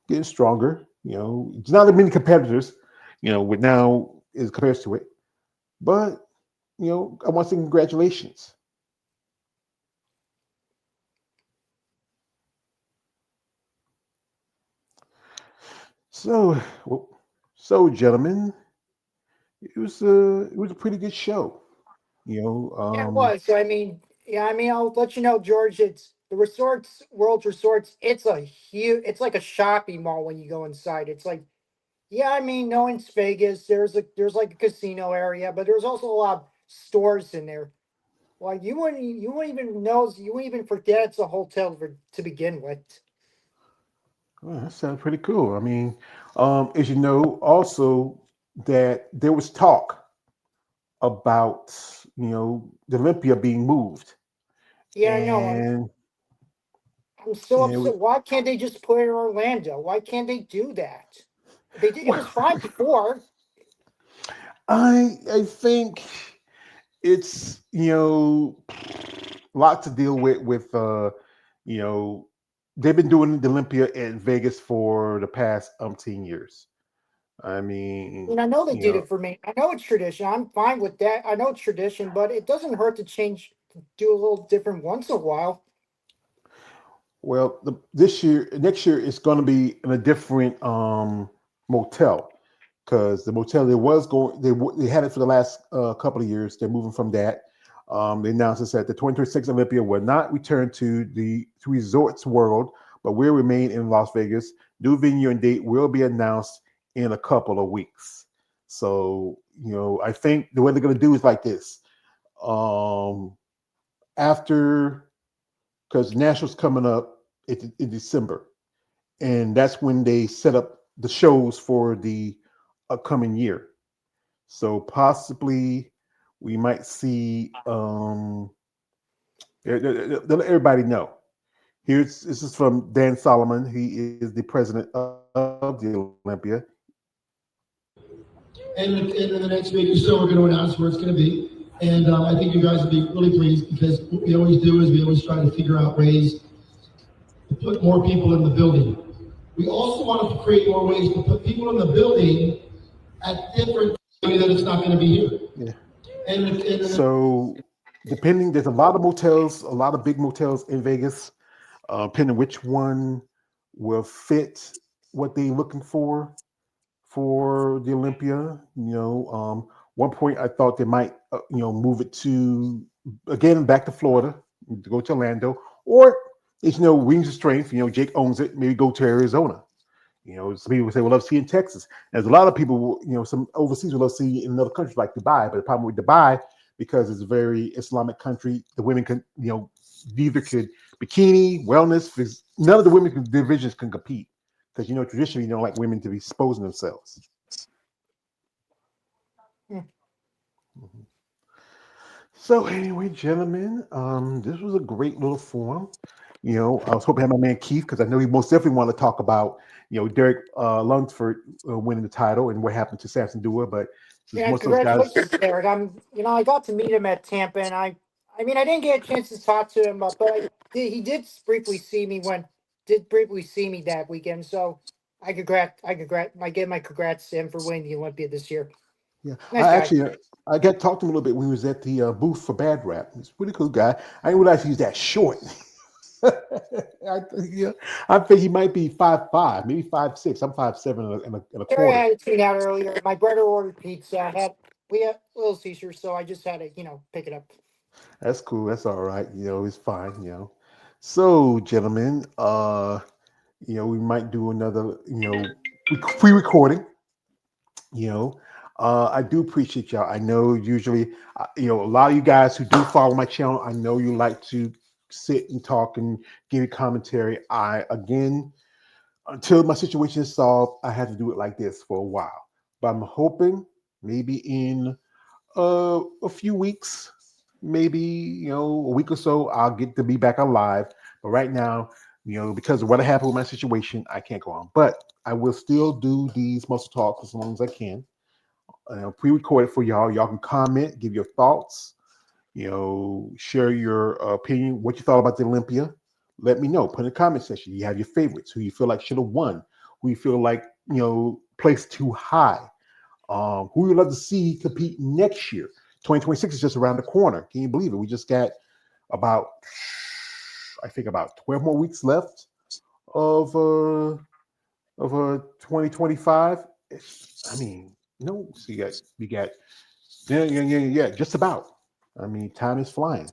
getting stronger. It's not as many competitors. With now as compared to it, but I want to say congratulations. So, well, gentlemen, it was a pretty good show. You know, Yeah, it um, was. So, I'll let you know, George. It's the resorts, World Resorts. It's a huge. It's like a shopping mall when you go inside. It's like, yeah, no, it's Vegas. There's like a casino area, but there's also a lot of stores in there. Like you wouldn't even know, you wouldn't even forget it's a hotel to begin with. well, that sounds pretty cool. I mean, as you know, also that there was talk about the Olympia being moved, Yeah, I know. and I'm so and it was, upset. Why can't they just put it in Orlando? Why can't they do that? They did. It was well, fine before. I think it's a lot to deal with you know they've been doing the Olympia in Vegas for the past umpteen years. I mean, And I know they you did know, it for me. I know it's tradition. I'm fine with that. I know it's tradition, but it doesn't hurt to change, to do a little different once in a while. well, next year, it's going to be in a different motel because the motel they had it for the last couple of years. They're moving from that. They announced this that the 2026 Olympia will not return to Resorts World, but will remain in Las Vegas. New venue and date will be announced in a couple of weeks. So I think the way they're going to do is like this. Um, After because Nationals coming up in December, and that's when they set up the shows for the upcoming year. So possibly we might see. Let everybody know. This is from Dan Solomon. He is the president of the Olympia. And in the next week or so, we're going to announce where it's going to be. And I think you guys will be really pleased because what we always do is we always try to figure out ways put more people in the building. We also wanted to create more ways to put people in the building at different times that it's not going to be here. Yeah. And So depending, there's a lot of motels, a lot of big motels in Vegas. Depending which one will fit what they're looking for the Olympia. One point I thought they might, move it to again back to Florida, to go to Orlando, or it's Wings of Strength. Jake owns it. Maybe go to Arizona. Some people say, "Well, love seeing Texas." There's a lot of people, some overseas would love seeing in another country like Dubai. But the problem with Dubai, because it's a very Islamic country, the women can, neither could bikini, wellness. None of the women divisions can compete because traditionally you don't like women to be exposing themselves. Hmm. Mhm. So anyway, gentlemen, this was a great little forum. I was hoping to have my man Keith because I know he most definitely want to talk about Derek Lunsford winning the title and what happened to Samson Dua. But since Yeah, most of those guys, congratulations, Derek. I got to meet him at Tampa, and I mean, I didn't get a chance to talk to him, but he did briefly see me that weekend. So I give my congrats to him for winning the Olympia this year. yeah, Nice I guy. actually I got talked to him a little bit when he was at the booth for Bad Rap. He's a pretty cool guy. I didn't realize he's that short. Yeah, I think he might be 5'5", maybe 5'6". I'm 5'7" and a Terry quarter. had it tweet out earlier. My brother ordered pizza. We had Little Caesars, so I just had to pick it up. That's cool. That's all right. It's fine. So, gentlemen, we might do another, pre-recording. You know, I do appreciate y'all. I know usually, a lot of you guys who do follow my channel, I know you like to sit and talk and give me commentary. Again, until my situation is solved, I have to do it like this for a while. But I'm hoping maybe in a few weeks, maybe a week or so, I'll get to be back alive. But right now, because of what happened with my situation, I can't go on. But I will still do these muscle talks as long as I can. Pre-recorded for y'all. Y'all can comment, give your thoughts. Share your opinion, what you thought about the Olympia. Let me know. Put in the comment section. You have your favorites, who you feel like should have won, who you feel like placed too high. Who you'd love to see compete next year. 2026 is just around the corner. Can you believe it? We just got about, I think, about 12 more weeks left of 2025. I mean, no, so you got yeah, just about. I mean, time is flying.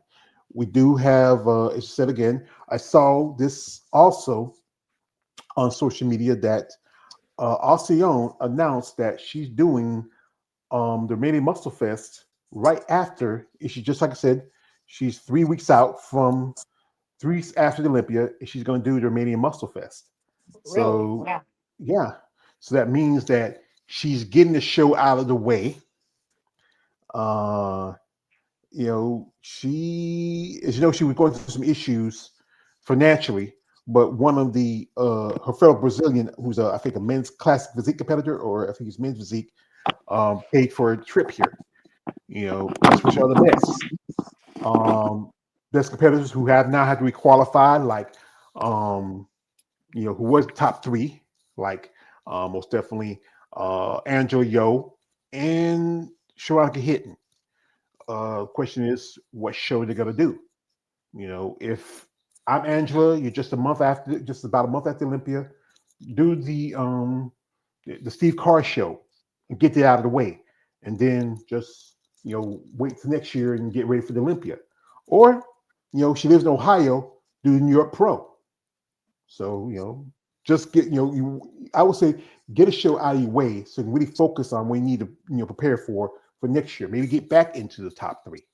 We do have, as you said again, I saw this also on social media that Alcione announced that she's doing the Remaining Muscle Fest right after. She just like I said, she's 3 weeks out from 3 weeks after the Olympia, and she's going to do the Remaining Muscle Fest. Really? So Yeah. yeah, so that means that she's getting the show out of the way. Uh, she, as you know, she was going through some issues financially, but one of the her fellow Brazilian, who's I think a men's classic physique competitor, or I think he's men's physique, paid for a trip here. Just wish her the best. There's competitors who have now had to requalify, like who was top three, like most definitely Angela Yo and Sharonka Hitton. Question is, what show they're gonna do? If I'm Angela, you're just about a month after Olympia, do the Steve Carr show and get that out of the way, and then just wait till next year and get ready for the Olympia. Or she lives in Ohio, do the New York Pro. So just get I would say get a show out of your way so you can really focus on what you need to prepare for next year. Maybe get back into the top three.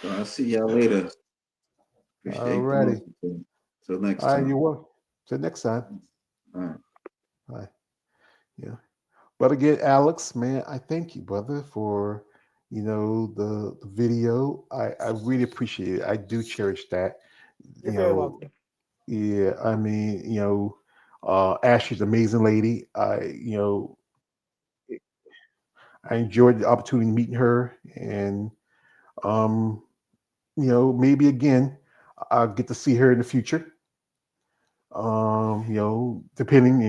So I'll see y'all later. Appreciate the Alrighty. most. Till next All right, time. you're welcome. Till next time. All right. Bye. Yeah. But again, Alex, man, I thank you, brother, for the video. I really appreciate it. I do cherish that. You're You very know, welcome. yeah. I mean, Ashley's an amazing lady. I enjoyed the opportunity meeting her, and maybe again, I'll get to see her in the future. Depending,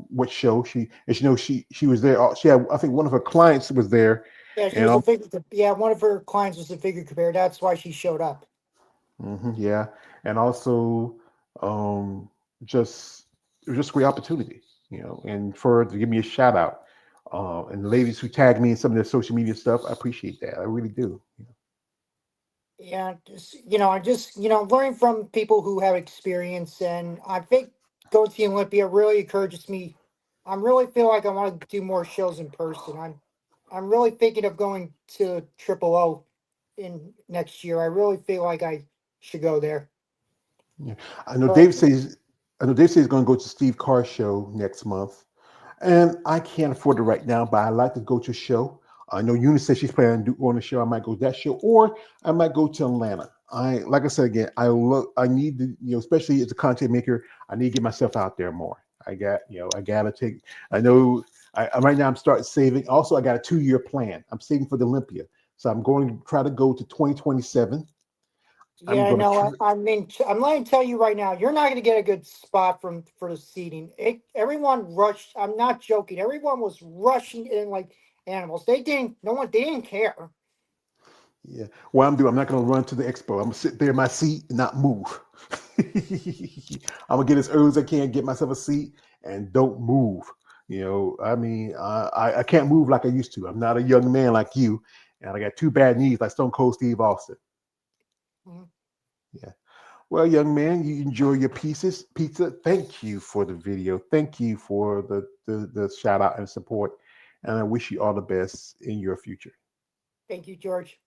what show she was there. She had, I think one of her clients was there, Yeah, she and was a figure. Yeah, one of her clients was a figure compare. That's why she showed up. yeah, and also, um, just it was just a great opportunity, and for her to give me a shout out, and the ladies who tagged me in some of their social media stuff, I appreciate that. I really do. Yeah, I just learning from people who have experience, and I think going to the Olympia really encourages me. I really feel like I want to do more shows in person. I'm really thinking of going to Triple O in next year. I really feel like I should go there. Yeah. I know But Dave says I know Dave says he's going to go to Steve Carr's show next month. And I can't afford it right now, but I like to go to a show. I know Eunice says she's planning on a show. I might go to that show, or I might go to Atlanta. Like I said again, I need to, especially as a content maker, I need to get myself out there more. I gotta take. I know. Right now I'm starting saving. Also, I got a 2-year plan. I'm saving for the Olympia, so I'm going to try to go to 2027. I'm yeah, going to no, try. I mean, I'm letting tell you right now, you're not going to get a good spot for the seating. Everyone rushed. I'm not joking. Everyone was rushing in like animals. They didn't. No one. They didn't care. Yeah. What I'm doing, I'm not going to run to the expo. I'm going to sit there in my seat and not move. I'm going to get as early as I can, get myself a seat, and don't move. I mean, I can't move like I used to. I'm not a young man like you, and I got 2 bad knees like Stone Cold Steve Austin. Mhm. Yeah. Well, young man, you enjoy your pizza. Thank you for the video. Thank you for the shout out and support. And I wish you all the best in your future. Thank you, George.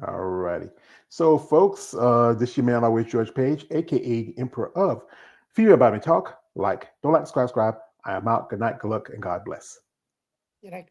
All righty. So, folks, this is your man always George Page, aka the Emperor of Female Body Talk. Don't like, subscribe. I am out. Good night, good luck, and God bless. Good night.